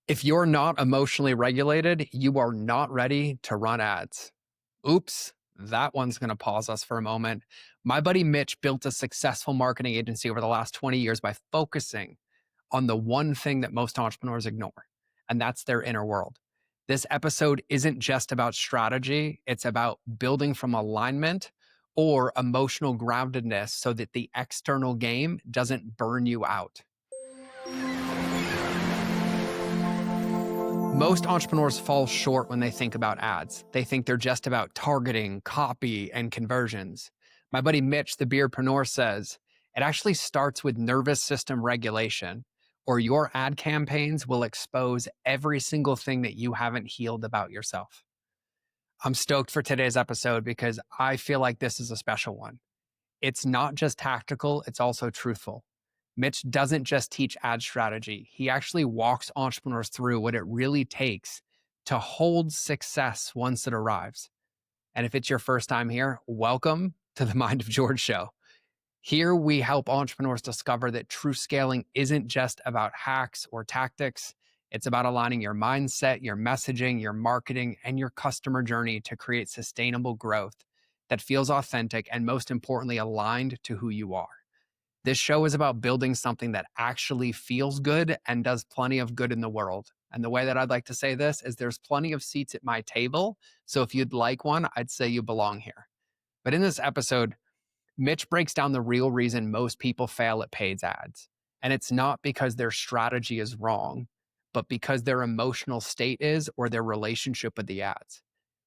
If you're not emotionally regulated, you are not ready to run ads. Oops, that one's going to pause us for a moment. My buddy Mitch built a successful marketing agency over the last 20 years by focusing on the one thing that most entrepreneurs ignore, and that's their inner world. This episode isn't just about strategy, it's about building from alignment or emotional groundedness so that the external game doesn't burn you out. Most entrepreneurs fall short when they think about ads. They think they're just about targeting, copy, and conversions. My buddy Mitch, the beardpreneur, says it actually starts with nervous system regulation, or your ad campaigns will expose every single thing that you haven't healed about yourself. I'm stoked for today's episode because I feel like this is a special one. It's not just tactical, it's also truthful. Mitch doesn't just teach ad strategy. He actually walks entrepreneurs through what it really takes to hold success once it arrives. And if it's your first time here, welcome to the Mind of George show. Here we help entrepreneurs discover that true scaling isn't just about hacks or tactics. It's about aligning your mindset, your messaging, your marketing, and your customer journey to create sustainable growth that feels authentic and, most importantly, aligned to who you are. This show is about building something that actually feels good and does plenty of good in the world. And the way that I'd like to say this is there's plenty of seats at my table. So if you'd like one, I'd say you belong here. But in this episode, Mitch breaks down the real reason most people fail at paid ads. And it's not because their strategy is wrong, but because their emotional state is or their relationship with the ads.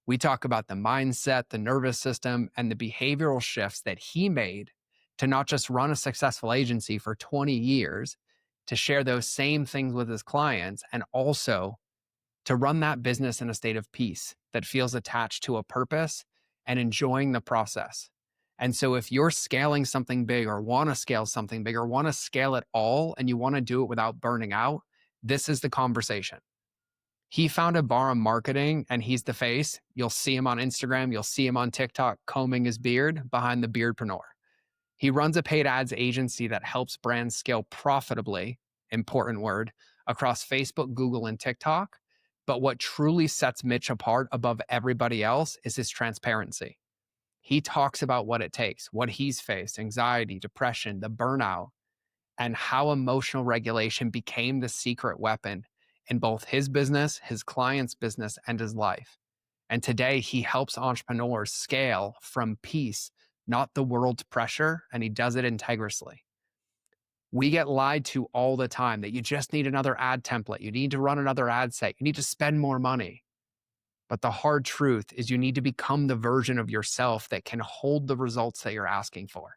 We talk about the mindset, the nervous system, and the behavioral shifts that he made to not just run a successful agency for 20 years, to share those same things with his clients, and also to run that business in a state of peace that feels attached to a purpose and enjoying the process. And so if you're scaling something big or want to scale something big or want to scale it all and you want to do it without burning out, this is the conversation. He founded Barham Marketing and he's the face. You'll see him on Instagram. You'll see him on TikTok combing his beard behind the beardpreneur. He runs a paid ads agency that helps brands scale profitably, important word, across Facebook, Google, and TikTok. But what truly sets Mitch apart above everybody else is his transparency. He talks about what it takes, what he's faced, anxiety, depression, the burnout, and how emotional regulation became the secret weapon in both his business, his client's business, and his life. And today he helps entrepreneurs scale from peace, not the world's pressure, and he does it integrally. We get lied to all the time that you just need another ad template. You need to run another ad set. You need to spend more money. But the hard truth is you need to become the version of yourself that can hold the results that you're asking for.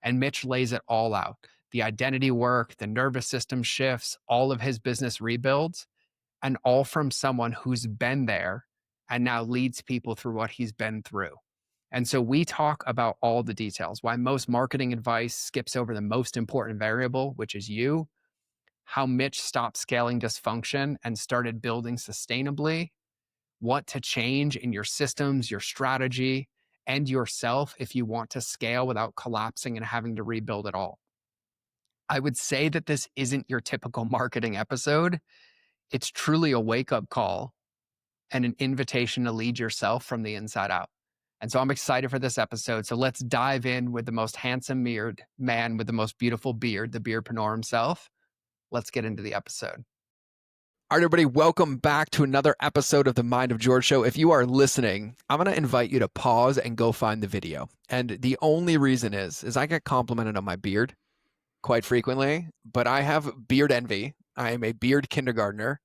And Mitch lays it all out. The identity work, the nervous system shifts, all of his business rebuilds, and all from someone who's been there and now leads people through what he's been through. And so we talk about all the details, why most marketing advice skips over the most important variable, which is you, how Mitch stopped scaling dysfunction and started building sustainably, what to change in your systems, your strategy, and yourself if you want to scale without collapsing and having to rebuild it all. I would say that this isn't your typical marketing episode. It's truly a wake-up call and an invitation to lead yourself from the inside out. And so I'm excited for this episode. So let's dive in with the most handsome mirrored man with the most beautiful beard, the beardpreneur himself. Let's get into the episode. All right, everybody, welcome back to another episode of the Mind of George show. If you are listening, I'm going to invite you to pause and go find the video. And the only reason is I get complimented on my beard quite frequently, but I have beard envy. I am a beard kindergartner.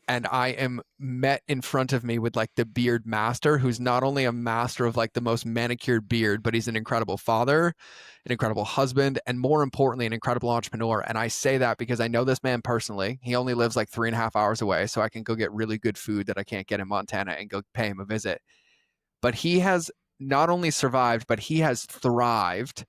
And I am met in front of me with like the beard master, who's not only a master of like the most manicured beard, but he's an incredible father, an incredible husband, and more importantly, an incredible entrepreneur. And I say that because I know this man personally. He only lives like 3.5 hours away, so I can go get really good food that I can't get in Montana and go pay him a visit. But he has not only survived, but he has thrived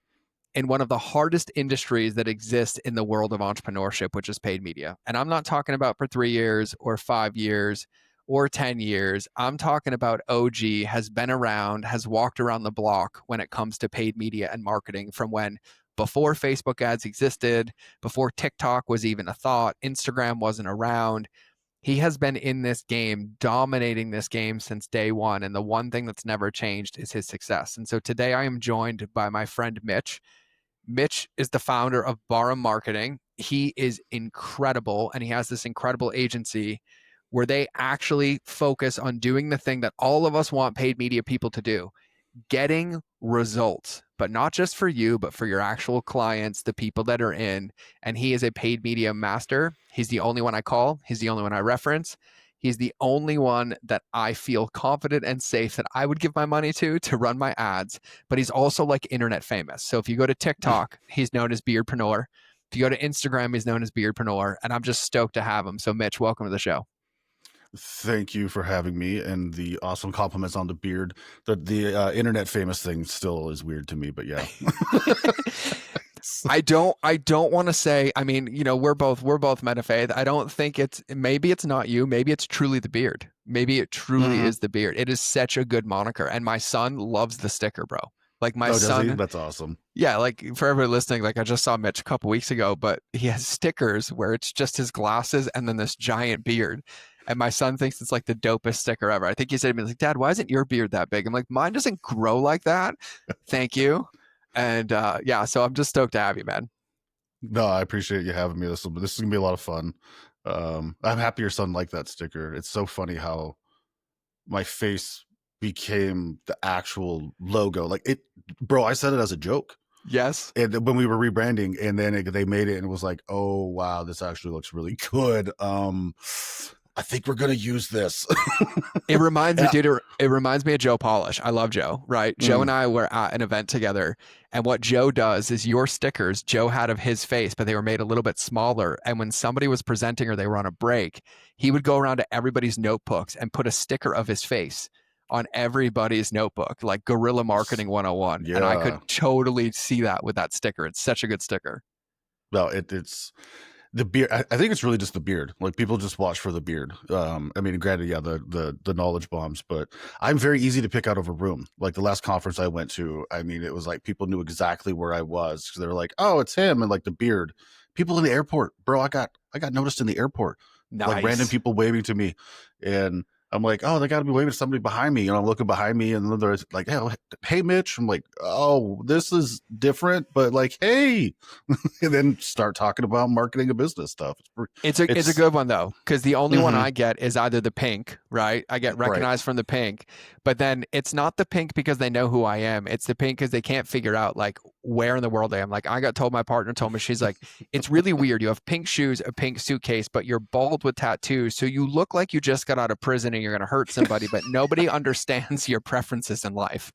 in one of the hardest industries that exists in the world of entrepreneurship, which is paid media. And I'm not talking about for 3 years or 5 years or 10 years. I'm talking about OG, has been around, has walked around the block when it comes to paid media and marketing, from when before Facebook ads existed, before TikTok was even a thought, Instagram wasn't around. He has been in this game, dominating this game since day one. And the one thing that's never changed is his success. And so today I am joined by my friend Mitch. Mitch is the founder of Barham Marketing. He is incredible, and he has this incredible agency where they actually focus on doing the thing that all of us want paid media people to do, getting results, but not just for you, but for your actual clients, the people that are in. And he is a paid media master. He's the only one I call. He's the only one I reference. He's the only one that I feel confident and safe that I would give my money to run my ads. But he's also like internet famous. So if you go to TikTok, he's known as Beardpreneur. If you go to Instagram, he's known as Beardpreneur. And I'm just stoked to have him. So Mitch, welcome to the show. Thank you for having me, and the awesome compliments on the beard. The internet famous thing still is weird to me, but yeah. I don't want to say, I mean, you know, we're both metafaith. I don't think maybe it's not you. Maybe it's truly the beard. Maybe it truly is the beard. It is such a good moniker. And my son loves the sticker, bro. Like my son. Does he? That's awesome. Yeah. Like for everybody listening, like I just saw Mitch a couple weeks ago, but he has stickers where it's just his glasses and then this giant beard. And my son thinks it's like the dopest sticker ever. I think he said to me, like, Dad, why isn't your beard that big? I'm like, mine doesn't grow like that. Thank you. And yeah, so I'm just stoked to have you, man. No, I appreciate you having me. This is gonna be a lot of fun. I'm happy your son liked that sticker. It's so funny how my face became the actual logo. Like it, bro, I said it as a joke. Yes. And when we were rebranding, and then they made it, and it was like, oh wow, this actually looks really good. I think we're gonna use this. It reminds me, dude. It reminds me of Joe Polish. I love Joe, right? Joe and I were at an event together, and what Joe does is your stickers Joe had of his face, but they were made a little bit smaller. And when somebody was presenting or they were on a break, he would go around to everybody's notebooks and put a sticker of his face on everybody's notebook, like guerrilla marketing 101. Yeah. And I could totally see that with that sticker. It's such a good sticker. Well, it's the beard. I think it's really just the beard. Like people just watch for the beard. I mean, granted, yeah, the knowledge bombs, but I'm very easy to pick out of a room. Like the last conference I went to, I mean, it was like people knew exactly where I was because they were like, "Oh, it's him," and like the beard. People in the airport, bro. I got noticed in the airport. Nice. Like random people waving to me, and I'm like, "Oh, they got to be waving to somebody behind me." And I'm looking behind me, and then they're like, "Hey, Mitch." I'm like, "Oh, this is different," but like, "Hey," and then start talking about marketing a business stuff. It's a good one though, because the only one I get is either the pink, right? I get recognized from the pink, but then it's not the pink because they know who I am. It's the pink because they can't figure out like where in the world I am. Like I got told, my partner told me, she's like, it's really weird. You have pink shoes, a pink suitcase, but you're bald with tattoos. So you look like you just got out of prison and you're going to hurt somebody, but nobody understands your preferences in life.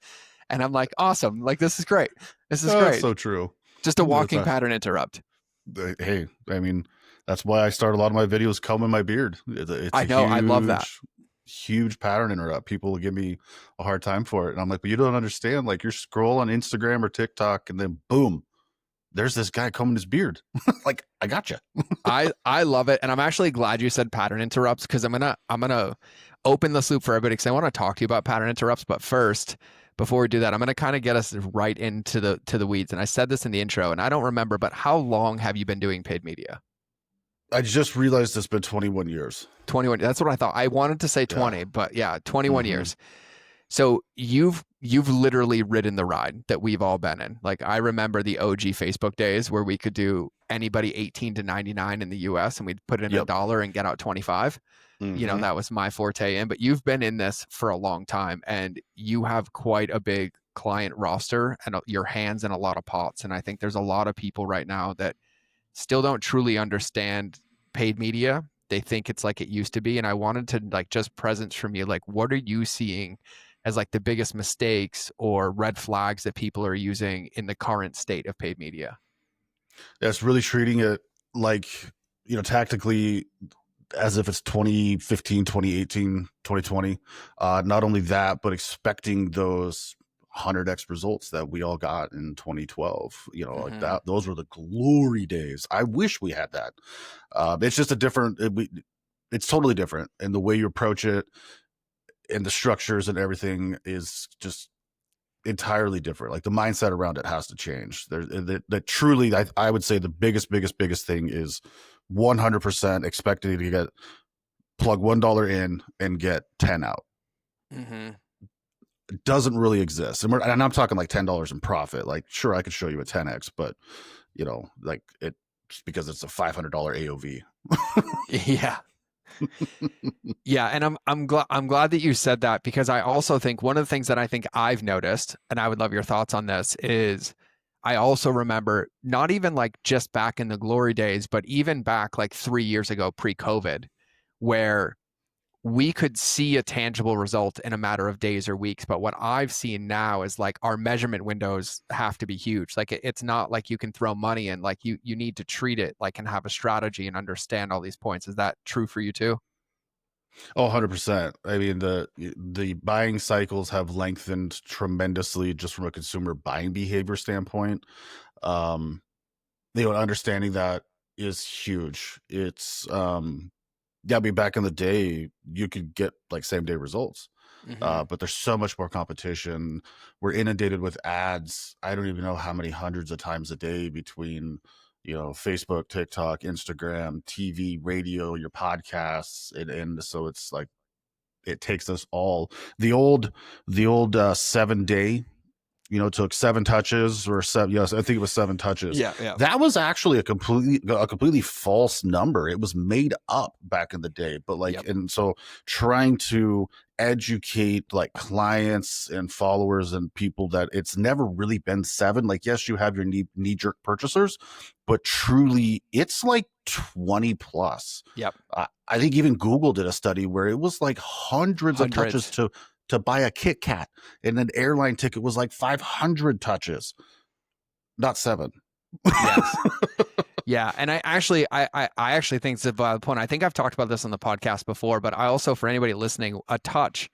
And I'm like, awesome. Like, this is great. This is great. That's so true. Just a walking pattern interrupt. Hey, I mean, that's why I start a lot of my videos combing my beard. I know. I love that. Huge pattern interrupt. People give me a hard time for it. And I'm like, but you don't understand. Like you scroll on Instagram or TikTok and then boom, there's this guy combing his beard. Like, I gotcha. I love it. And I'm actually glad you said pattern interrupts because I'm gonna open this loop for everybody because I want to talk to you about pattern interrupts. But first, before we do that, I'm gonna kind of get us right into the weeds. And I said this in the intro, and I don't remember, but how long have you been doing paid media? I just realized it's been 21 years. 21. That's what I thought. I wanted to say 20, but yeah, 21 years. So you've literally ridden the ride that we've all been in. Like I remember the OG Facebook days where we could do anybody 18 to 99 in the US and we'd put in $1 and get out 25. You know, that was my forte in, but you've been in this for a long time and you have quite a big client roster and your hands in a lot of pots. And I think there's a lot of people right now that still don't truly understand paid media. They think it's like it used to be. And I wanted to like just presence from you. Like, what are you seeing as like the biggest mistakes or red flags that people are using in the current state of paid media? Yeah, it's really treating it like, you know, tactically as if it's 2015, 2018, 2020. Not only that, but expecting those 100x results that we all got in 2012, you know, like that. Those were the glory days. I wish we had that. It's just a different, it's totally different. And the way you approach it and the structures and everything is just entirely different. Like the mindset around it has to change. That truly, I would say the biggest thing is 100% expecting to get plug $1 in and get 10 out. Mm-hmm. It doesn't really exist. And I'm talking like $10 in profit. Like, sure, I could show you a 10x, but like it's because it's a $500 AOV. Yeah. Yeah, and I'm glad that you said that, because I also think one of the things that I think I've noticed, and I would love your thoughts on this, is I also remember not even like just back in the glory days, but even back like 3 years ago pre-COVID, where we could see a tangible result in a matter of days or weeks. But what I've seen now is like our measurement windows have to be huge. Like it's not like you can throw money in, like you need to treat it like and have a strategy and understand all these points. Is that true for you too? Oh, 100%. I mean, the buying cycles have lengthened tremendously just from a consumer buying behavior standpoint. Um, understanding that is huge. It's yeah, I mean, back in the day, you could get like same day results. Mm-hmm. But there's so much more competition. We're inundated with ads. I don't even know how many hundreds of times a day between, Facebook, TikTok, Instagram, TV, radio, your podcasts, and so it's like it takes us all. The old 7 day, took 7 touches or seven. Yes, I think it was 7 touches. Yeah, yeah. That was actually a completely false number. It was made up back in the day. But like, Yep. and so trying to educate like clients and followers and people that it's never really been 7. Like, yes, you have your knee jerk purchasers, but truly it's like 20 plus. Yep. I think even Google did a study where it was like hundreds of touches Hundreds. to buy a Kit Kat, and an airline ticket was like 500 touches, not 7. Yes. Yeah, and I actually think it's a valid point. I think I've talked about this on the podcast before, but I also, for anybody listening, a touch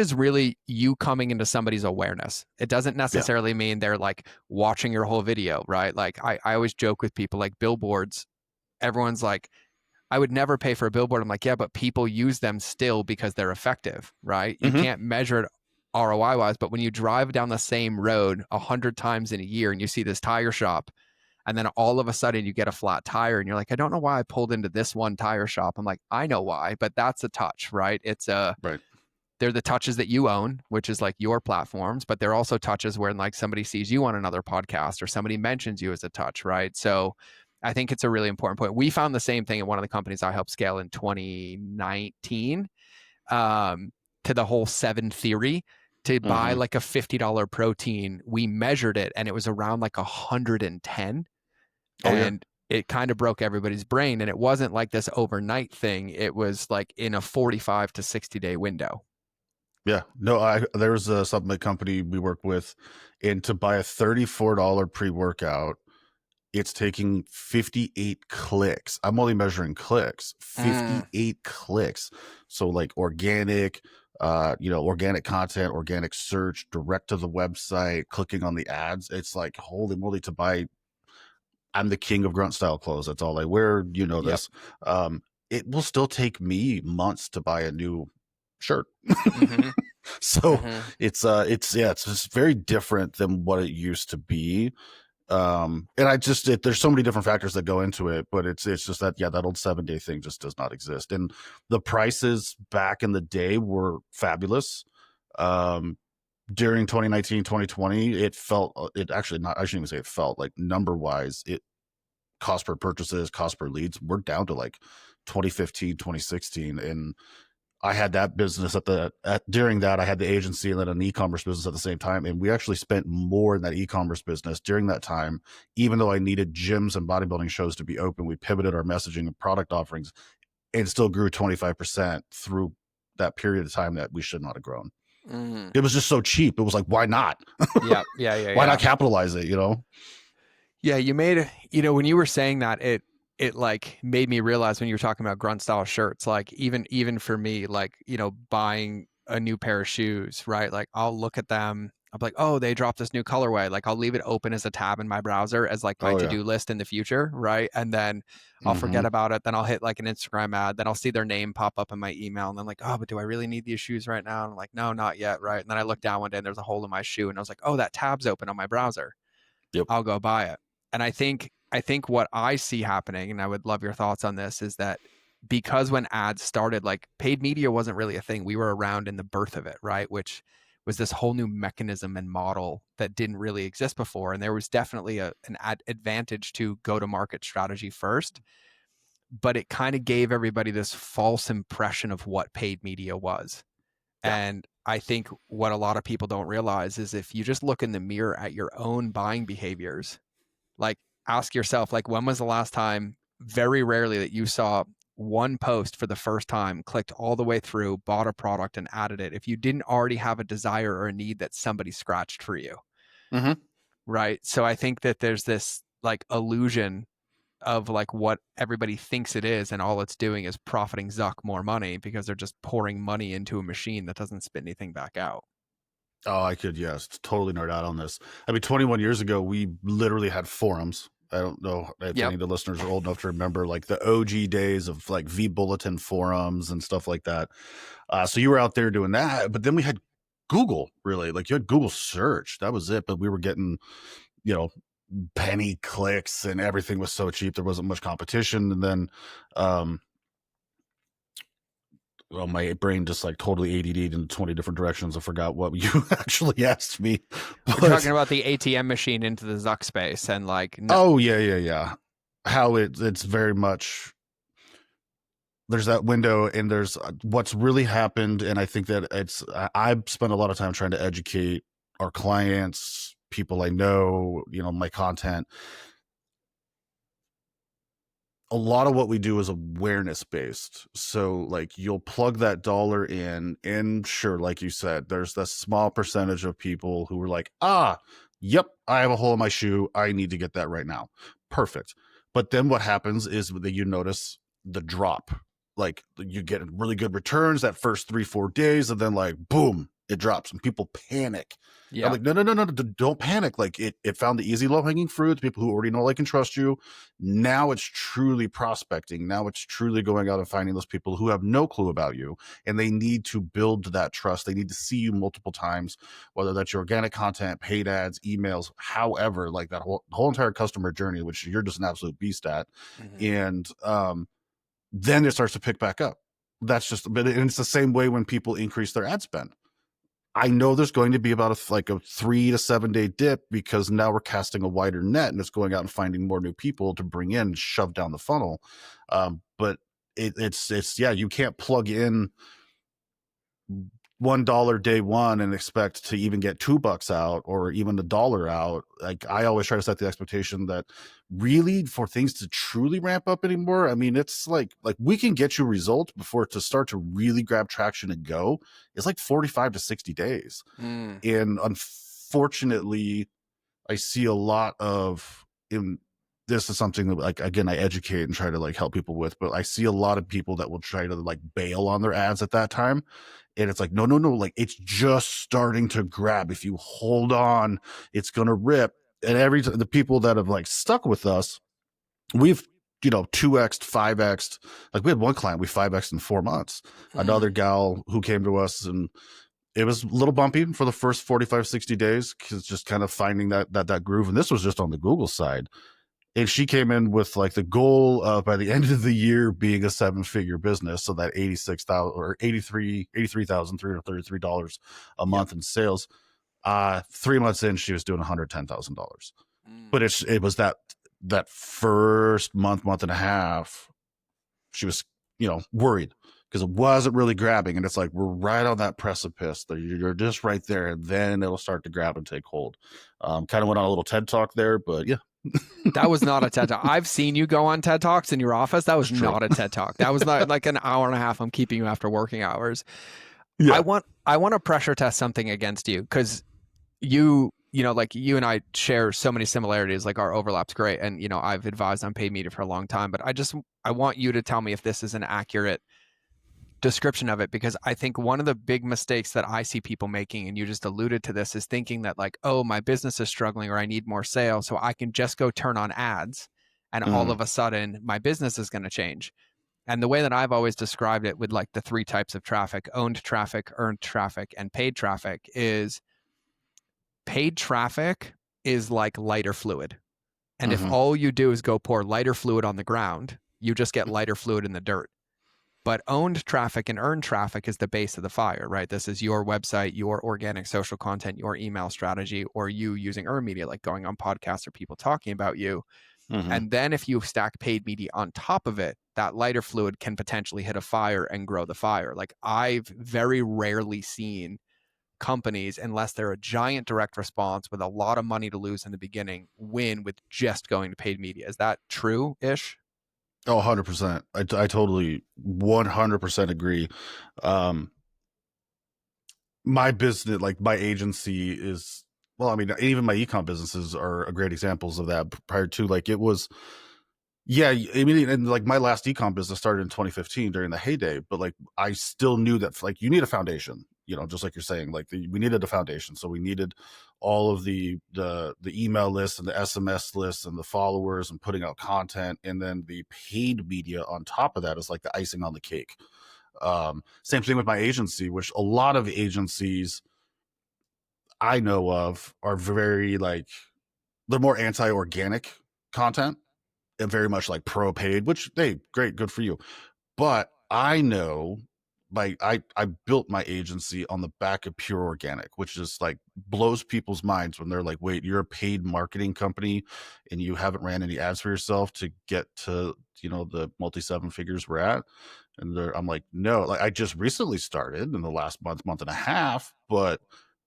is really you coming into somebody's awareness. It doesn't Yeah. necessarily mean they're like watching your whole video, right? Like I always joke with people, like billboards, everyone's like, I would never pay for a billboard. I'm like, yeah, but people use them still because they're effective, right? You Mm-hmm. can't measure it ROI wise, but when you drive down the same road 100 times in a year and you see this tire shop, and then all of a sudden you get a flat tire and you're like, I don't know why I pulled into this one tire shop. I'm like, I know why, but that's a touch, right? Right. They're the touches that you own, which is like your platforms, but they're also touches where like somebody sees you on another podcast or somebody mentions you as a touch, right? So I think it's a really important point. We found the same thing at one of the companies I helped scale in 2019, to the whole 7 theory. To buy Mm-hmm. like a $50 protein, we measured it and it was around like 110. Oh yeah. And it kind of broke everybody's brain. And it wasn't like this overnight thing. It was like in a 45 to 60-day window. Yeah. No, there's a supplement company we work with, and to buy a $34 pre-workout, it's taking 58 clicks. I'm only measuring clicks. 58 clicks. So like organic, organic content, organic search, direct to the website, clicking on the ads. It's like, holy moly, to buy. I'm the king of grunt style clothes. That's all I wear. You know Yep. this. It will still take me months to buy a new shirt. Mm-hmm. So Mm-hmm. it's just very different than what it used to be. And there's so many different factors that go into it, but it's just that, yeah, that old 7 day thing just does not exist. And the prices back in the day were fabulous. During 2019, 2020, it actually not, I shouldn't even say it felt like number wise, it cost per purchases, cost per leads, we're down to like 2015, 2016. And I had that business during that. I had the agency and then an e-commerce business at the same time. And we actually spent more in that e-commerce business during that time. Even though I needed gyms and bodybuilding shows to be open, we pivoted our messaging and product offerings and still grew 25% through that period of time that we should not have grown. Mm. It was just so cheap. It was like, why not? Yeah. Why not capitalize it, Yeah, you made, when you were saying that, it like made me realize when you were talking about grunt style shirts, like even for me, like, buying a new pair of shoes, right? Like I'll look at them, I'm like, oh, they dropped this new colorway. Like I'll leave it open as a tab in my browser as like my Oh yeah. to-do list in the future, right? And then I'll forget about it. Then I'll hit like an Instagram ad. Then I'll see their name pop up in my email. And then like, oh, but do I really need these shoes right now? And I'm like, no, not yet, right? And then I look down one day and there's a hole in my shoe. And I was like, oh, that tab's open on my browser. Yep. I'll go buy it. And I think what I see happening, and I would love your thoughts on this, is that because when ads started, like paid media wasn't really a thing. We were around in the birth of it, right? Which was this whole new mechanism and model that didn't really exist before. And there was definitely an advantage to go to market strategy first, but it kind of gave everybody this false impression of what paid media was. Yeah. And I think what a lot of people don't realize is if you just look in the mirror at your own buying behaviors, like ask yourself, like, when was the last time, very rarely, that you saw one post for the first time, clicked all the way through, bought a product and added it, if you didn't already have a desire or a need that somebody scratched for you? Mm-hmm. Right. So I think that there's this like illusion of like what everybody thinks it is, and all it's doing is profiting Zuck more money because they're just pouring money into a machine that doesn't spit anything back out. Oh, I could, yes, totally nerd out on this. I mean, 21 years ago, we literally had forums. I don't know if Yep. any of the listeners are old enough to remember like the OG days of like V Bulletin forums and stuff like that. So you were out there doing that, but then we had Google, really. Like you had Google search. That was it. But we were getting, you know, penny clicks and everything was so cheap. There wasn't much competition. And then, well, my brain just like totally ADD'd in 20 different directions. I forgot what you actually asked me. We're talking about the ATM machine into the Zuck space, and like, no. Oh yeah. How it's very much, there's that window, and there's what's really happened. And I think that I've spent a lot of time trying to educate our clients, people I know, my content. A lot of what we do is awareness based. So like you'll plug that dollar in, and sure, like you said, there's that small percentage of people who are like, yep, I have a hole in my shoe, I need to get that right now. Perfect. But then what happens is that you notice the drop. Like you get really good returns that first 3-4 days, and then like boom, it drops and people panic. Yeah. I'm like, no, don't panic. Like it found the easy low-hanging fruit, people who already know, like, and trust you. Now it's truly prospecting. Now it's truly going out and finding those people who have no clue about you, and they need to build that trust. They need to see you multiple times, whether that's your organic content, paid ads, emails, however, like that whole entire customer journey, which you're just an absolute beast at. Mm-hmm. And then it starts to pick back up. That's just, but it's the same way when people increase their ad spend. I know there's going to be about a 3 to 7 day dip, because now we're casting a wider net and it's going out and finding more new people to bring in and shove down the funnel. But it's you can't plug in $1 day one and expect to even get $2 out, or even $1 out. Like I always try to set the expectation that really, for things to truly ramp up anymore, I mean, it's like we can get you results before to start to really grab traction and go. It's like 45 to 60 days. And unfortunately, I see a lot of, this is something that, like, again, I educate and try to like help people with, but I see a lot of people that will try to like bail on their ads at that time. And it's like, no, like it's just starting to grab. If you hold on, it's going to rip. And the people that have like stuck with us, we've 2x'd, 5x'd. Like we had one client, we 5x'd in 4 months. Another gal who came to us, and it was a little bumpy for the first 45, 60 days, because just kind of finding that groove. And this was just on the Google side. And she came in with like the goal of by the end of the year being a 7-figure business. So that $86,000 or $83,333 a month in sales. 3 months in, she was doing $110,000. But it was that first month and a half, she was, worried, because it wasn't really grabbing. And it's like, we're right on that precipice. You're just right there, and then it'll start to grab and take hold. Kind of went on a little TED talk there, but yeah. That was not a TED Talk. I've seen you go on TED Talks in your office. That was not a TED Talk. That was not like an hour and a half. I'm keeping you after working hours. Yeah. I want to pressure test something against you, because like you and I share so many similarities. Like our overlap's great, and I've advised on paid media for a long time. But I want you to tell me if this is an accurate description of it, because I think one of the big mistakes that I see people making, and you just alluded to this, is thinking that like, oh, my business is struggling, or I need more sales, so I can just go turn on ads, and all of a sudden my business is going to change. And the way that I've always described it with like the 3 types of traffic: owned traffic, earned traffic, and paid traffic, is paid traffic is like lighter fluid. And if all you do is go pour lighter fluid on the ground, you just get lighter fluid in the dirt. But owned traffic and earned traffic is the base of the fire, right? This is your website, your organic social content, your email strategy, or you using earned media, like going on podcasts or people talking about you. Mm-hmm. And then if you stack paid media on top of it, that lighter fluid can potentially hit a fire and grow the fire. Like I've very rarely seen companies, unless they're a giant direct response with a lot of money to lose in the beginning, win with just going to paid media. Is that true-ish? Oh, 100%. I totally 100% agree. Um, my business, like my agency is, well, I mean, even my ecom businesses are great examples of that. Prior to, like, it was, yeah, I mean, and like my last ecom business started in 2015 during the heyday, but like I still knew that like you need a foundation, just like you're saying, like we needed a foundation. So we needed all of the email lists and the SMS lists and the followers and putting out content, and then the paid media on top of that is like the icing on the cake. Same thing with my agency, which a lot of agencies I know of are very like, they're more anti-organic content and very much like pro paid, which, hey, great, good for you. But I know, like, I built my agency on the back of pure organic, which just like blows people's minds when they're like, wait, you're a paid marketing company and you haven't ran any ads for yourself to get to, the multi seven figures we're at. And I'm like, no, like I just recently started in the last month and a half, but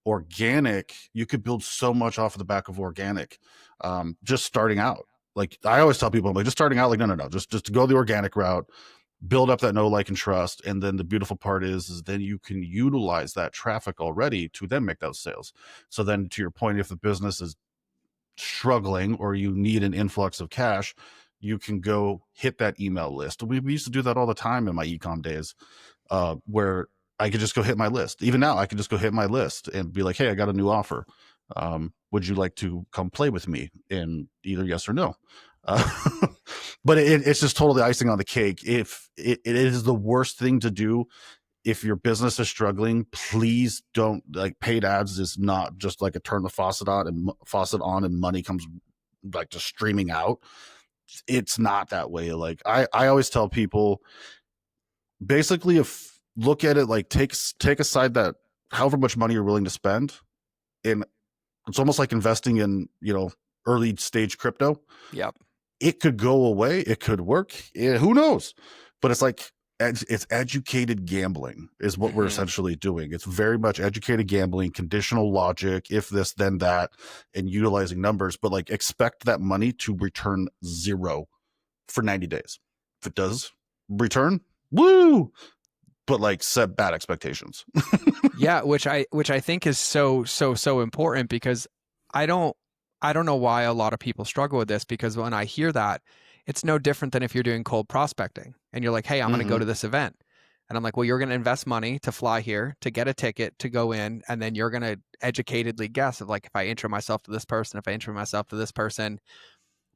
organic, you could build so much off of the back of organic. Just starting out. Like I always tell people, I'm like, just starting out, like, no, just to go the organic route, build up that know, like, and trust. And then the beautiful part is then you can utilize that traffic already to then make those sales. So then to your point, if the business is struggling or you need an influx of cash, you can go hit that email list. We used to do that all the time in my ecom days, where I could just go hit my list. Even now, I could just go hit my list and be like, hey, I got a new offer. Would you like to come play with me in either yes or no? But it's just totally icing on the cake. If it is the worst thing to do, if your business is struggling, please don't, like, paid ads is not just like a turn the faucet on and money comes like just streaming out. It's not that way. Like I always tell people, basically, if look at it like take aside that however much money you're willing to spend, and it's almost like investing in, early stage crypto. Yep. It could go away, it could work, who knows? But it's like, it's educated gambling is what we're essentially doing. It's very much educated gambling, conditional logic, if this then that, and utilizing numbers, but like expect that money to return zero for 90 days. If it does return, woo, but like set bad expectations. Yeah, which I think is so important, because I don't know why a lot of people struggle with this, because when I hear that, it's no different than if you're doing cold prospecting and you're like, hey, I'm going to go to this event. And I'm like, well, you're going to invest money to fly here, to get a ticket, to go in, and then you're going to educatedly guess of like, if I intro myself to this person, if I intro myself to this person.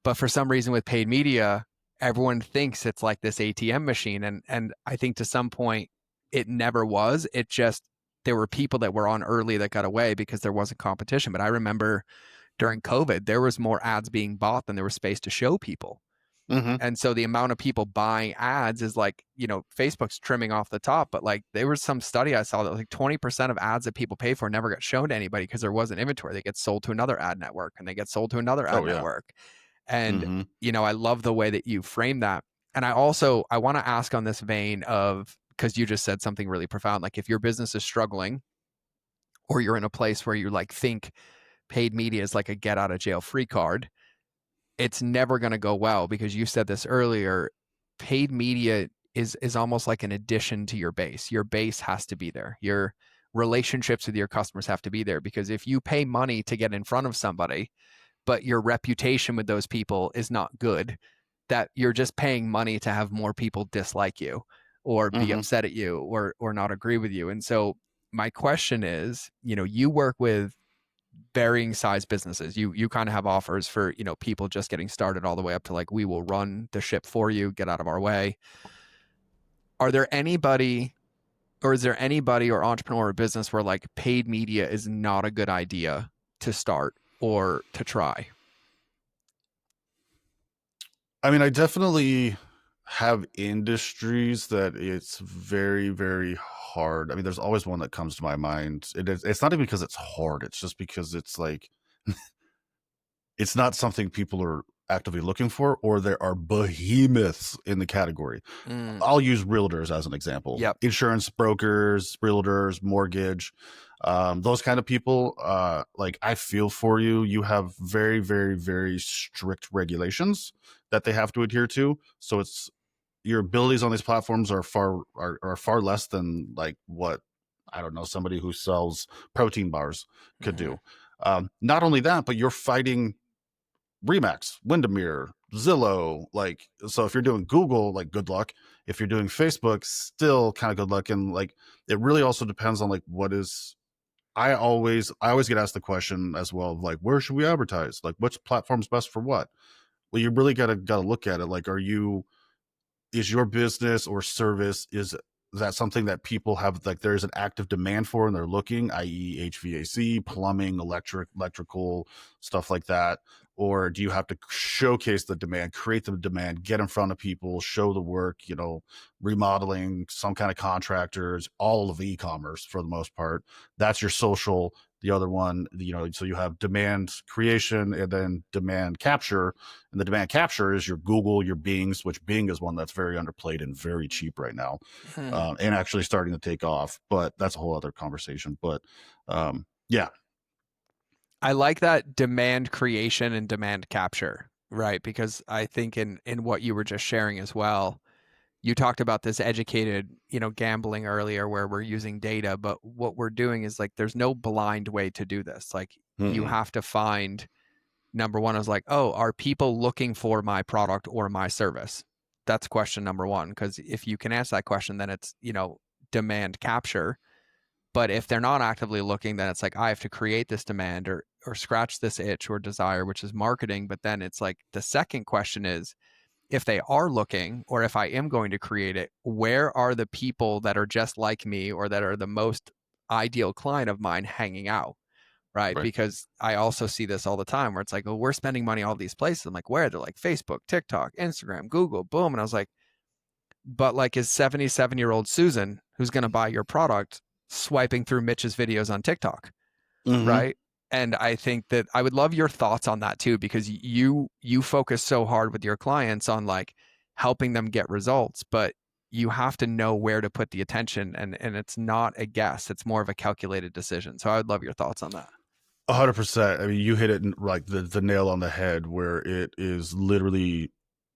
But for some reason with paid media, everyone thinks it's like this ATM machine. And I think to some point it never was. It just, there were people that were on early that got away because there wasn't competition. But I remember during COVID, there was more ads being bought than there was space to show people. And so the amount of people buying ads is like, Facebook's trimming off the top, but like there was some study I saw that like 20% of ads that people pay for never got shown to anybody because there wasn't inventory. They get sold to another ad network and they get sold to another ad network. And, I love the way that you frame that. And I want to ask on this vein of, because you just said something really profound, like if your business is struggling or you're in a place where you like think paid media is like a get out of jail free card, it's never going to go well, because you said this earlier, paid media is almost like an addition to your base. Your base has to be there. Your relationships with your customers have to be there, because if you pay money to get in front of somebody, but your reputation with those people is not good, that you're just paying money to have more people dislike you or be upset at you or not agree with you. And so my question is, you work with varying size businesses. You kind of have offers for, people just getting started all the way up to like, we will run the ship for you, get out of our way. Is there anybody or entrepreneur or business where like paid media is not a good idea to start or to try? I mean, I definitely have industries that it's very, very hard. I mean, there's always one that comes to my mind. It's not even because it's hard. It's just because it's like, it's not something people are actively looking for, or there are behemoths in the category. Mm, I'll use realtors as an example. yep. Insurance brokers, realtors, mortgage, those kind of people. Like, I feel for you. You have very, very, very strict regulations that they have to adhere to. So it's, your abilities on these platforms are far less than like what, I don't know, somebody who sells protein bars could Hmm. do. Not only that, but you're fighting Remax, Windermere, Zillow. Like, so if you're doing Google, like, good luck. If you're doing Facebook, still kind of good luck. And like, it really also depends on like what is. I always get asked the question as well of like, where should we advertise? Like, which platform's best for what? Well, you really gotta look at it. Like, is your business or service, is that something that people have, like, there's an active demand for and they're looking, i.e. HVAC, plumbing, electrical stuff like that? Or do you have to showcase the demand, create the demand, get in front of people, show the work, remodeling, some kind of contractors, all of e-commerce for the most part? That's your social. The other one, so you have demand creation and then demand capture. And the demand capture is your Google, your Bings, which Bing is one that's very underplayed and very cheap right now, Hmm. and actually starting to take off. But that's a whole other conversation. But yeah. I like that demand creation and demand capture, right? Because I think in what you were just sharing as well, you talked about this educated, gambling earlier where we're using data, but what we're doing is like there's no blind way to do this. Like you Mm-mm. have to find number one is like, oh, are people looking for my product or my service? That's question number one. Because if you can answer that question, then it's, demand capture. But if they're not actively looking, then it's like I have to create this demand or scratch this itch or desire, which is marketing. But then it's like the second question is if they are looking or if I am going to create it, where are the people that are just like me or that are the most ideal client of mine hanging out? Right. Right. Because I also see this all the time where it's like, oh, we're spending money all these places. I'm like, where? They're like Facebook, TikTok, Instagram, Google, boom. And I was like, but like, is 77-year-old Susan, who's going to buy your product, swiping through Mitch's videos on TikTok? Mm-hmm. Right. And I think that I would love your thoughts on that too, because you focus so hard with your clients on like helping them get results, but you have to know where to put the attention and it's not a guess, it's more of a calculated decision. So I would love your thoughts on that. 100%. I mean, you hit it like the nail on the head, where it is literally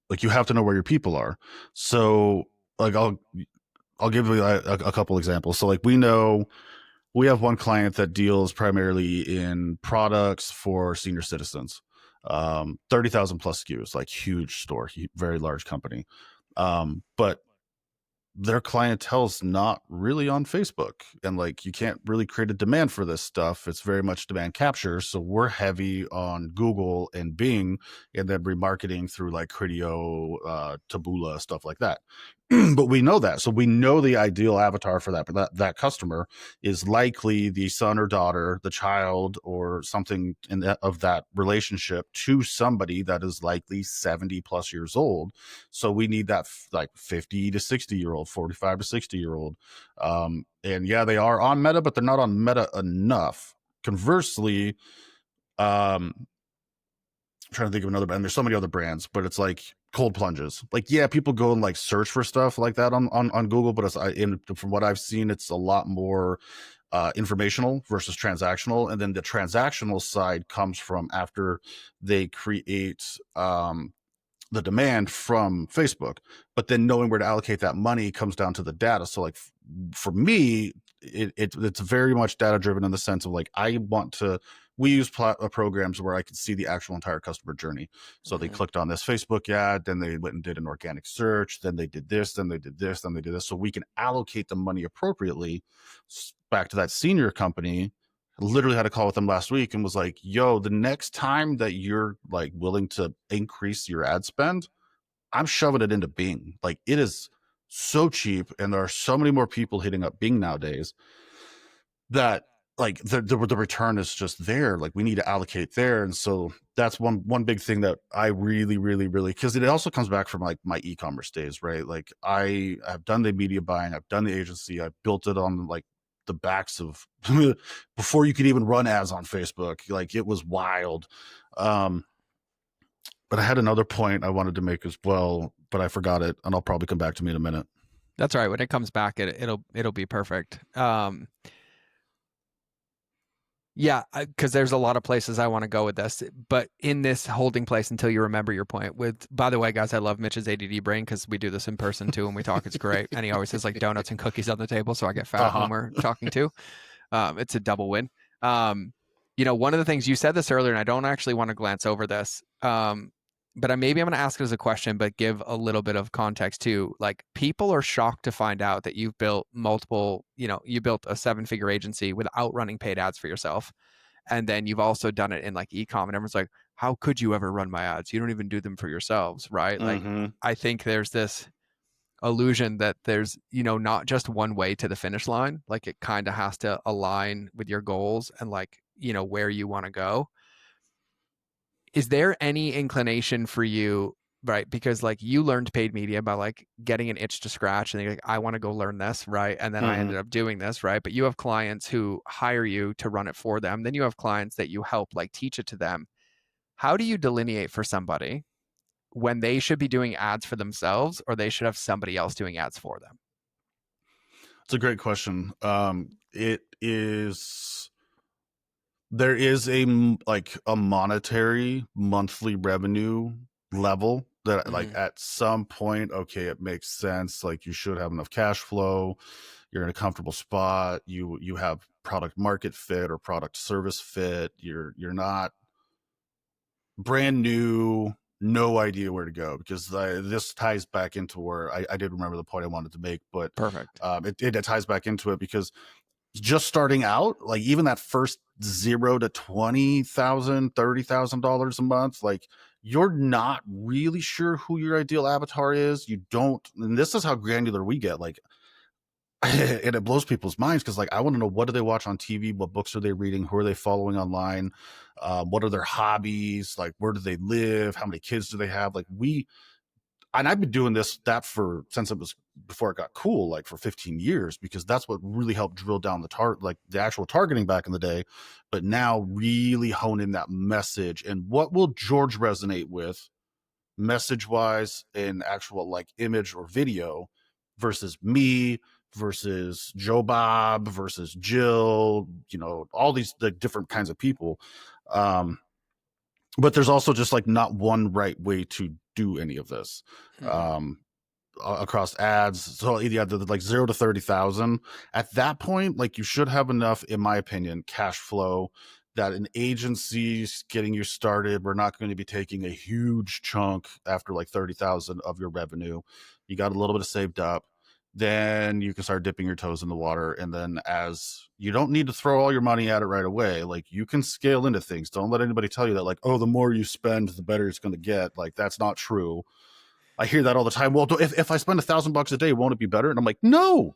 like you have to know where your people are. So like, I'll give you a couple examples. So like, we have one client that deals primarily in products for senior citizens. 30,000 plus SKUs, like huge store, very large company. But their clientele's not really on Facebook, and like, you can't really create a demand for this stuff. It's very much demand capture. So we're heavy on Google and Bing, and then remarketing through like Criteo, Taboola, stuff like that. But we know that, so we know the ideal avatar for that customer is likely the son or daughter, the child, or something of that relationship to somebody that is likely 70 plus years old. So we need that like 50 to 60 year old, 45 to 60 year old. And yeah, they are on Meta, but they're not on Meta enough. Conversely, I'm trying to think of another brand. There's so many other brands, but it's like cold plunges. Like, yeah, people go and like search for stuff like that on Google, but from what I've seen, it's a lot more informational versus transactional. And then the transactional side comes from after they create the demand from Facebook. But then knowing where to allocate that money comes down to the data. So like, for me, it's very much data driven, in the sense of like, we use programs where I could see the actual entire customer journey. So they Mm-hmm. clicked on this Facebook ad, then they went and did an organic search, then they did this, then they did this, then they did this. So we can allocate the money appropriately. Back to that senior company, I literally had a call with them last week and was like, yo, the next time that you're like willing to increase your ad spend, I'm shoving it into Bing. Like, it is so cheap, and there are so many more people hitting up Bing nowadays that like the return is just there. Like we need to allocate there. And so that's one big thing that I really, really, really, because it also comes back from like my e-commerce days, right? Like I've done the media buying, I've done the agency, I've built it on like the backs of before you could even run ads on Facebook. Like it was wild. But I had another point I wanted to make as well, but I forgot it, and I'll probably come back to me in a minute. That's all right. When it comes back, it'll be perfect. Yeah, because there's a lot of places I want to go with this, but in this holding place until you remember your point. With, by the way, guys, I love Mitch's ADD brain because we do this in person too, and we talk. It's great, and he always has like donuts and cookies on the table, so I get fat when we're talking too. It's a double win. One of the things you said this earlier, and I don't actually want to glance over this. But maybe I'm going to ask it as a question, but give a little bit of context too. Like people are shocked to find out that you've built multiple, you built a 7-figure agency without running paid ads for yourself. And then you've also done it in like e-com, and everyone's like, how could you ever run my ads? You don't even do them for yourselves, right? Like, I think there's this illusion that there's, not just one way to the finish line. Like it kind of has to align with your goals and like, where you want to go. Is there any inclination for you, right? Because like you learned paid media by like getting an itch to scratch and you're like, I want to go learn this, right? And then I ended up doing this, right? But you have clients who hire you to run it for them. Then you have clients that you help like teach it to them. How do you delineate for somebody when they should be doing ads for themselves or they should have somebody else doing ads for them? It's a great question. There is a monetary monthly revenue level that like at some point, okay, it makes sense. Like you should have enough cash flow. You're in a comfortable spot. You have product market fit or product service fit. You're not brand new, no idea where to go, because this ties back into where I did remember the point I wanted to make, but perfect. It ties back into it because just starting out, like even that first $0 to $20,000, $30,000 a month, like you're not really sure who your ideal avatar is. You don't, and this is how granular we get. Like, and it blows people's minds because like I want to know, what do they watch on TV, what books are they reading, who are they following online, what are their hobbies, like where do they live, how many kids do they have, like and I've been doing that since it was before it got cool, like for 15 years, because that's what really helped drill down the actual targeting back in the day. But now really hone in that message and what will George resonate with message wise in actual like image or video versus me versus Joe Bob versus Jill, all these different kinds of people. But there's also just like not one right way to do any of this across ads. So yeah, like 0 to 30,000. At that point, like you should have enough, in my opinion, cash flow that an agency's getting you started. We're not going to be taking a huge chunk after like 30,000 of your revenue. You got a little bit of saved up. Then you can start dipping your toes in the water. And then as you don't need to throw all your money at it right away, like you can scale into things. Don't let anybody tell you that like, oh, the more you spend, the better it's going to get. Like that's not true. I hear that all the time. Well, if I spend $1,000 a day, won't it be better? And I'm like, no,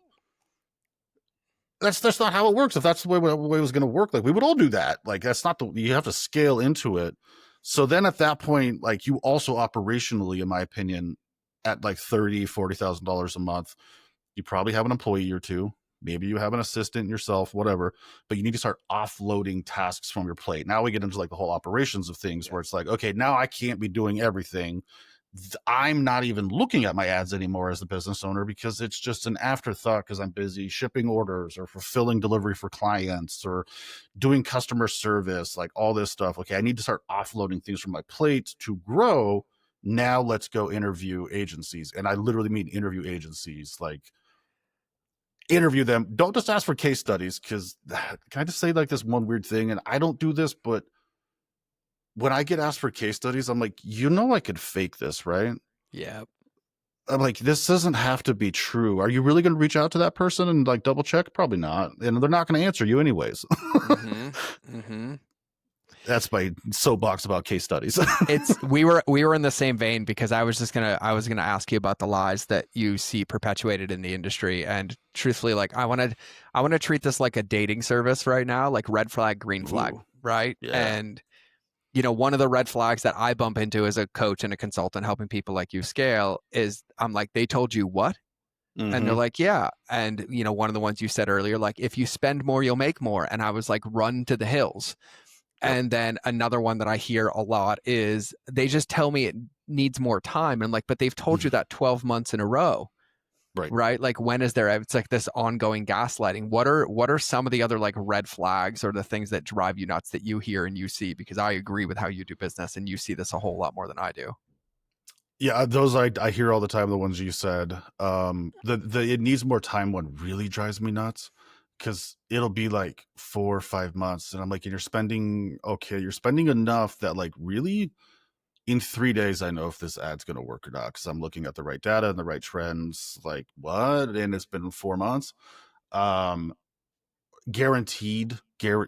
that's not how it works. If that's the way it was going to work, like we would all do that. Like that's not you have to scale into it. So then at that point, like you also operationally, in my opinion, at like $30,000, $40,000 a month, you probably have an employee or two. Maybe you have an assistant yourself, whatever, but you need to start offloading tasks from your plate. Now we get into like the whole operations of things where it's like, okay, now I can't be doing everything. I'm not even looking at my ads anymore as the business owner because it's just an afterthought because I'm busy shipping orders or fulfilling delivery for clients or doing customer service, like all this stuff. Okay, I need to start offloading things from my plate to grow. Now let's go interview agencies. And I literally mean interview agencies, like interview them. Don't just ask for case studies, because can I just say like this one weird thing? And I don't do this, but when I get asked for case studies, I'm like, I could fake this, right? Yeah. I'm like, this doesn't have to be true. Are you really going to reach out to that person and like double check? Probably not. And they're not going to answer you anyways. That's my soapbox about case studies. We were in the same vein because I was gonna ask you about the lies that you see perpetuated in the industry. And truthfully, like I want to treat this like a dating service right now, like red flag, green flag, Ooh, right? yeah. And one of the red flags that I bump into as a coach and a consultant helping people like you scale is I'm like, they told you what? And they're Mm-hmm. like, yeah. And one of the ones you said earlier, like, if you spend more, you'll make more. And I was like, run to the hills. Yep. And then another one that I hear a lot is they just tell me it needs more time. And like, but they've told you that 12 months in a row, Right. right? Like, when is there, it's like this ongoing gaslighting. What are some of the other like red flags or the things that drive you nuts that you hear and you see? Because I agree with how you do business and you see this a whole lot more than I do. Yeah, those I hear all the time. The ones you said, the it needs more time one really drives me nuts because it'll be like 4 or 5 months, and I'm like, and you're spending enough that like really in 3 days I know if this ad's gonna work or not because I'm looking at the right data and the right trends. Like what? And it's been 4 months. Um, guaranteed,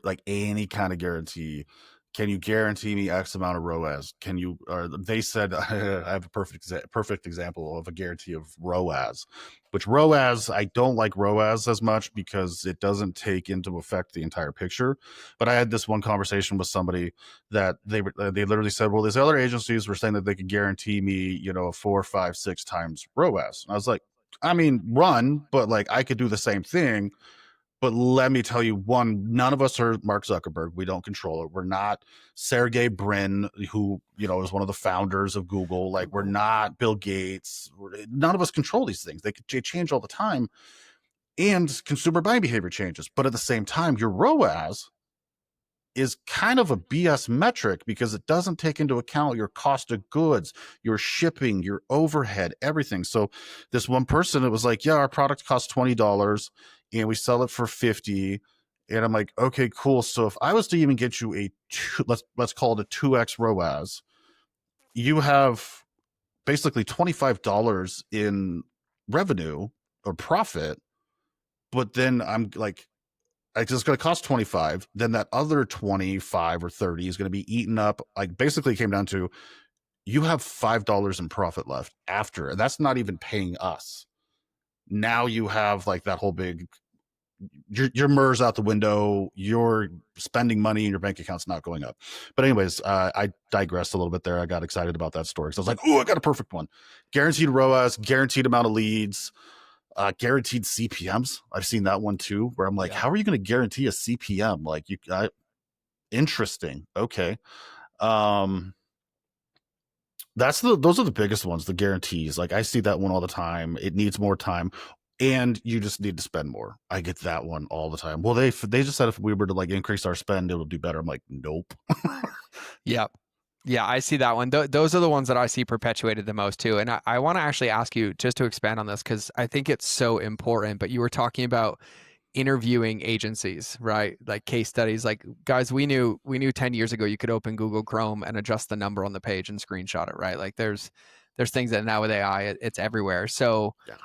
like any kind of guarantee. Can you guarantee me X amount of ROAS? Can you? Or they said I have a perfect example of a guarantee of ROAS, which ROAS I don't like ROAS as much because it doesn't take into effect the entire picture. But I had this one conversation with somebody that they literally said, well, these other agencies were saying that they could guarantee me, a 4, 5, 6 times ROAS. And I was like, I mean, run, but like I could do the same thing. But let me tell you, one, none of us are Mark Zuckerberg. We don't control it. We're not Sergey Brin, who, is one of the founders of Google. Like, we're not Bill Gates. None of us control these things. They change all the time. And consumer buying behavior changes. But at the same time, your ROAS is kind of a BS metric because it doesn't take into account your cost of goods, your shipping, your overhead, everything. So this one person, it was like, yeah, our product costs $20 and we sell it for 50. And I'm like, okay, cool. So if I was to even get you let's call it a 2x ROAS, you have basically $25 in revenue or profit. But then I'm like, it's going to cost 25, then that other 25 or 30 is going to be eaten up. Like basically it came down to you have $5 in profit left after, and that's not even paying us. Now you have like that whole big, your MERS out the window, you're spending money and your bank account's not going up. But anyways, I digressed a little bit there. I got excited about that story because I was like, oh, I got a perfect one. Guaranteed ROAS, guaranteed amount of leads, guaranteed CPMs. I've seen that one too, where I'm like, Yeah. how are you going to guarantee a CPM? Like interesting. Okay. Um, those are the biggest ones, the guarantees. Like I see that one all the time. It needs more time and you just need to spend more. I get that one all the time. Well, they just said if we were to like increase our spend, it'll do better. I'm like, nope. Yeah. Yeah, I see that one. Those are the ones that I see perpetuated the most too. And I want to actually ask you just to expand on this because I think it's so important. But you were talking about interviewing agencies, right? Like case studies. Like guys, we knew 10 years ago you could open Google Chrome and adjust the number on the page and screenshot it, right? Like there's things that now with AI it's everywhere. So Yeah.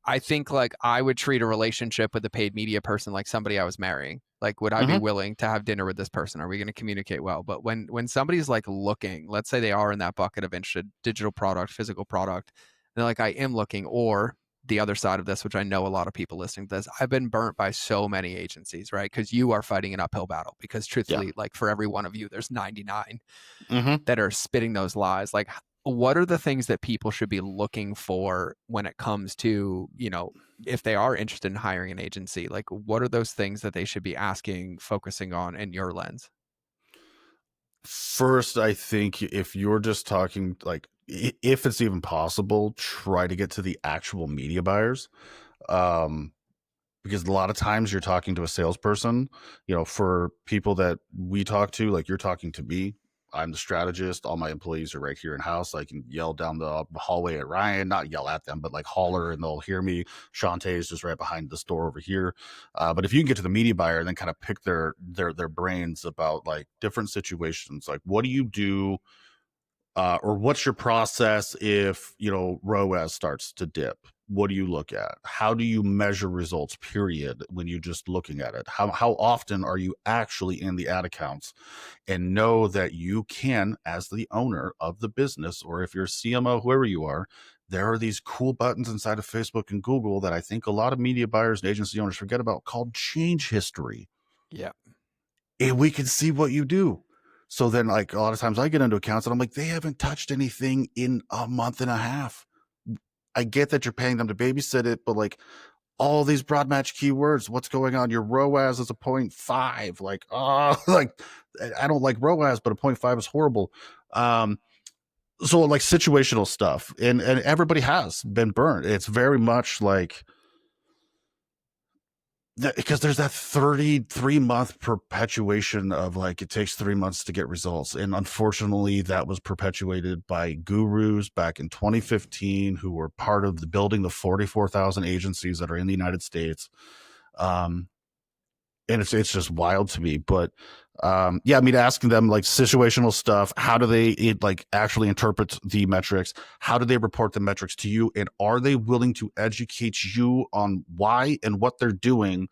I think like I would treat a relationship with a paid media person like somebody I was marrying. Like, would I be Mm-hmm. willing to have dinner with this person? Are we going to communicate well? But when somebody's like looking, let's say they are in that bucket of interested, digital product, physical product, they're like, I am looking, or the other side of this, which I know a lot of people listening to this, I've been burnt by so many agencies, right? Because you are fighting an uphill battle. Because Yeah. truthfully, like for every one of you, there's 99 Mm-hmm. that are spitting those lies. Like, what are the things that people should be looking for when it comes to, if they are interested in hiring an agency? Like, what are those things that they should be asking, focusing on in your lens? First, I think if you're just talking like if it's even possible, try to get to the actual media buyers. Um, because a lot of times you're talking to a salesperson, for people that we talk to, like you're talking to me. I'm the strategist. All my employees are right here in house. I can yell down the hallway at Ryan, not yell at them, but like holler and they'll hear me. Shantae is just right behind this door over here. But if you can get to the media buyer and then kind of pick their brains about like different situations, like what do you do? Or what's your process if ROAS starts to dip? what do you look at? How do you measure results, period, when you're just looking at it? How often are you actually in the ad accounts? And know that you can, as the owner of the business, or if you're a CMO, whoever you are, there are these cool buttons inside of Facebook and Google that I think a lot of media buyers and agency owners forget about, called change history. Yeah. And we can see what you do. So then, like, a lot of times I get into accounts and I'm like, they haven't touched anything in a month and a half. I get that you're paying them to babysit it, but like all these broad match keywords, what's going on? Your ROAS is a 0.5. Like, oh, like I don't like ROAS, but a 0.5 is horrible. So like situational stuff, and everybody has been burnt. It's very much like that, because there's that 33-month perpetuation of like, it takes 3 months to get results. And unfortunately, that was perpetuated by gurus back in 2015 who were part of the building the 44,000 agencies that are in the United States. And it's just wild to me. But yeah, I mean, asking them like situational stuff, how do they like actually interpret the metrics? How do they report the metrics to you? And are they willing to educate you on why and what they're doing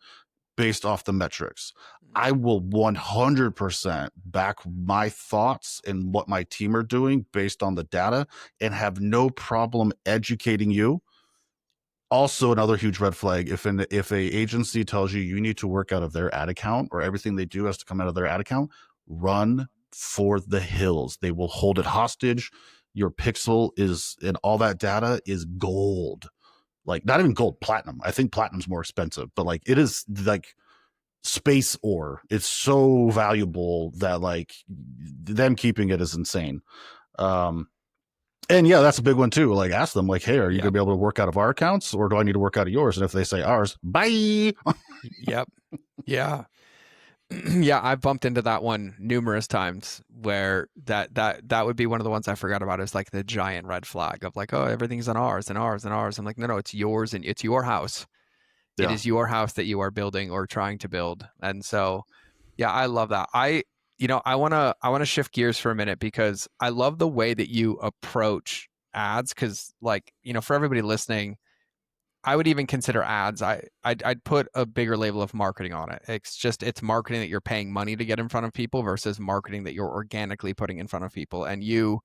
based off the metrics? I will 100% back my thoughts and what my team are doing based on the data, and have no problem educating you. Also, another huge red flag, if a agency tells you you need to work out of their ad account, or everything they do has to come out of their ad account, run for the hills. They will hold it hostage. Your pixel is, and all that data is gold. Like, not even gold, platinum. I think platinum's more expensive, but like, it is like space ore. It's so valuable that like them keeping it is insane. And yeah, that's a big one too. Like, ask them, like, hey, are you going to be able to work out of our accounts, or do I need to work out of yours? And if they say ours, bye. Yep. Yeah. Yeah, I've bumped into that one numerous times, where that would be one of the ones I forgot about, is like the giant red flag of like, oh, everything's on ours and ours and ours. I'm like, no, it's yours, and it's your house. It Yeah. is your house that you are building or trying to build. And so, yeah, I love that. I want to shift gears for a minute, because I love the way that you approach ads, cuz like, for everybody listening, I would even consider ads. I'd put a bigger label of marketing on it. It's marketing that you're paying money to get in front of people, versus marketing that you're organically putting in front of people. And you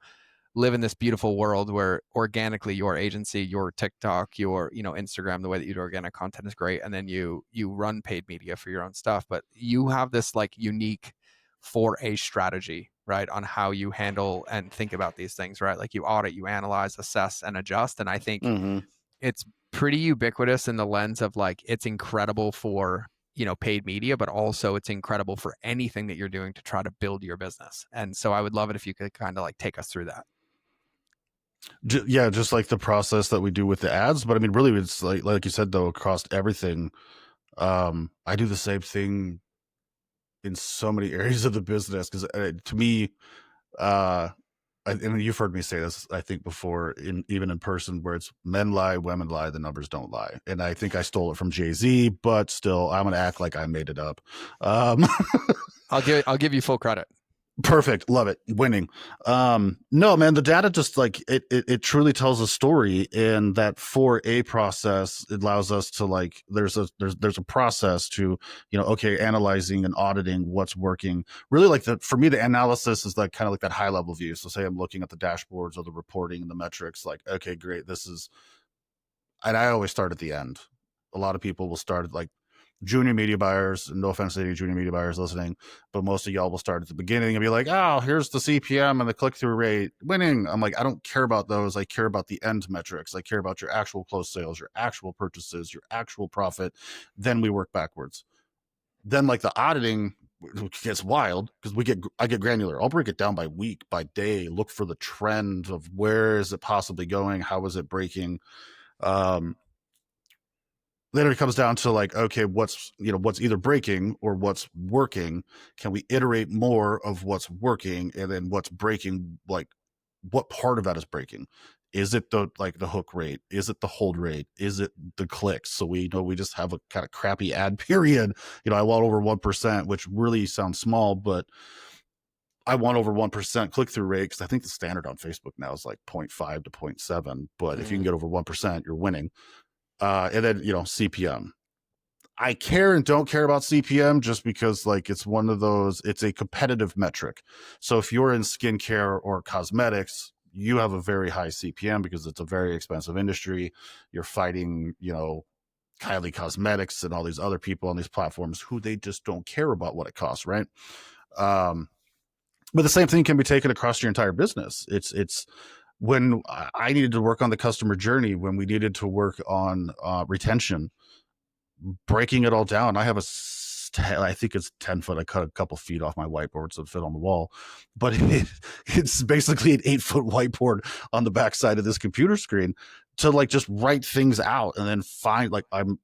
live in this beautiful world where organically your agency, your TikTok, your Instagram, the way that you do organic content is great, and then you run paid media for your own stuff. But you have this like unique 4A strategy, right, on how you handle and think about these things, right? Like, you audit, you analyze, assess, and adjust. And I think it's pretty ubiquitous in the lens of like, it's incredible for paid media, but also it's incredible for anything that you're doing to try to build your business. And so I would love it if you could kind of like take us through that. Yeah, just like the process that we do with the ads. But I mean, really, it's like you said, though, across everything. I do the same thing in so many areas of the business, because to me, I mean, you've heard me say this, I think, before, even in person, where it's men lie, women lie, the numbers don't lie. And I think I stole it from Jay-Z, but still, I'm gonna act like I made it up. I'll give you full credit. Perfect. Love it. Winning. No, man, the data just like it truly tells a story. And that 4A process, it allows us to like, there's a process to, okay, analyzing and auditing what's working. Really, like, for me, the analysis is like kind of like that high level view. So say I'm looking at the dashboards or the reporting and the metrics, like, okay, great. And I always start at the end. A lot of people will start at like, junior media buyers, no offense to any junior media buyers listening, but most of y'all will start at the beginning and be like, oh, here's the CPM and the click-through rate, winning. I'm like, I don't care about those. I care about the end metrics. I care about your actual closed sales, your actual purchases, your actual profit. Then we work backwards. Then like the auditing gets wild, because I get granular. I'll break it down by week, by day, look for the trend of where is it possibly going, how is it breaking. Then it comes down to like, okay, what's either breaking or what's working. Can we iterate more of what's working? And then what's breaking, like, what part of that is breaking? Is it the hook rate? Is it the hold rate? Is it the clicks? So we just have a kind of crappy ad period. I want over 1%, which really sounds small, but I want over 1% click-through rate, because I think the standard on Facebook now is like 0.5 to 0.7. But if you can get over 1%, you're winning. And then, CPM. I care and don't care about CPM just because like it's one of those, it's a competitive metric. So if you're in skincare or cosmetics, you have a very high CPM because it's a very expensive industry. You're fighting, Kylie Cosmetics and all these other people on these platforms who they just don't care about what it costs, right? Um, but the same thing can be taken across your entire business. It's when I needed to work on the customer journey, when we needed to work on retention, breaking it all down. I have I think it's 10 foot. I cut a couple feet off my whiteboard so it fit on the wall, but it's basically an 8-foot whiteboard on the backside of this computer screen to like just write things out and then find like I'm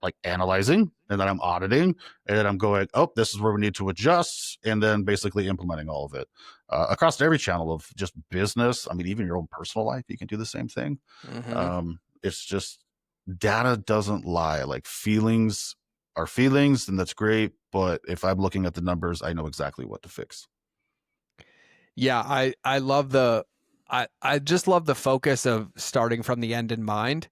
like analyzing and then I'm auditing and then I'm going, oh, this is where we need to adjust, and then basically implementing all of it across every channel of just business. I mean, even your own personal life, you can do the same thing. Mm-hmm. It's just data doesn't lie. Like feelings are feelings, and that's great. But if I'm looking at the numbers, I know exactly what to fix. Yeah, I love I just love the focus of starting from the end in mind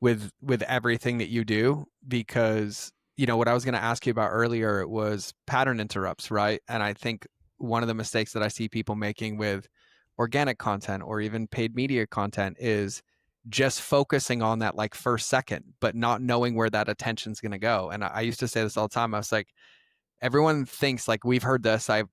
with everything that you do, because what I was going to ask you about earlier was pattern interrupts, right? And I think one of the mistakes that I see people making with organic content or even paid media content is just focusing on that like first second, but not knowing where that attention's going to go. And I used to say this all the time. I was like, everyone thinks like we've heard this. I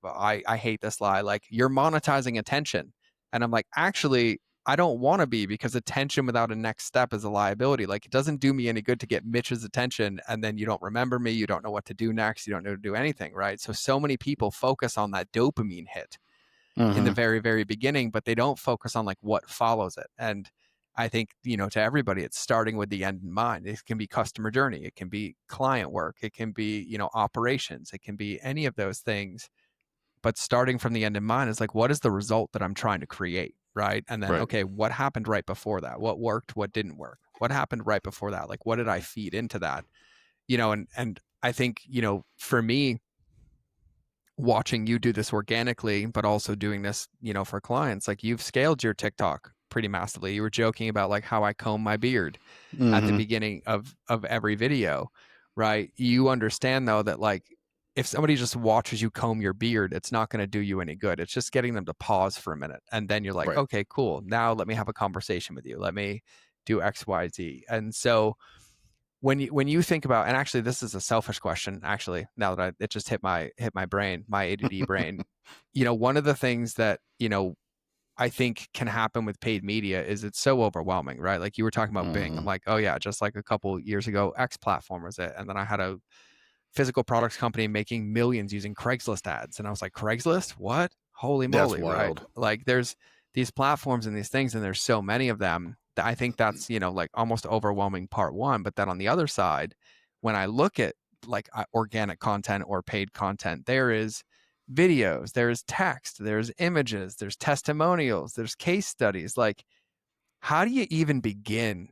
hate this lie. Like you're monetizing attention, and I'm like, actually, I don't want to be, because attention without a next step is a liability. Like it doesn't do me any good to get Mitch's attention and then you don't remember me. You don't know what to do next. You don't know to do anything, right? So many people focus on that dopamine hit in the Mm-hmm. very, very beginning, but they don't focus on like what follows it. And I think, to everybody, it's starting with the end in mind. It can be customer journey, it can be client work, it can be, operations, it can be any of those things. But starting from the end in mind is like, what is the result that I'm trying to create? Right. And then, Right. okay, what happened right before that? What worked? What didn't work? What happened right before that? Like, what did I feed into that? And I think, for me, watching you do this organically, but also doing this, for clients, like you've scaled your TikTok pretty massively. You were joking about like how I comb my beard at the Mm-hmm. beginning of every video, right? You understand though that like if somebody just watches you comb your beard, it's not going to do you any good. It's just getting them to pause for a minute. And then you're like, Right. okay, cool. Now let me have a conversation with you. Let me do X, Y, Z. And so when you think about, and actually this is a selfish question, actually, now that it just hit my brain, my ADD brain, one of the things that, I think can happen with paid media is it's so overwhelming, right? Like you were talking about Bing. I'm Mm-hmm. like, oh yeah, just like a couple years ago, X platform was it. And then I had a physical products company making millions using Craigslist ads. And I was like, Craigslist? What? Holy That's moly, right? wild. Like there's these platforms and these things, and there's so many of them that I think that's, like almost overwhelming part one. But then on the other side, when I look at like organic content or paid content, there is videos, there's text, there's images, there's testimonials, there's case studies. Like, how do you even begin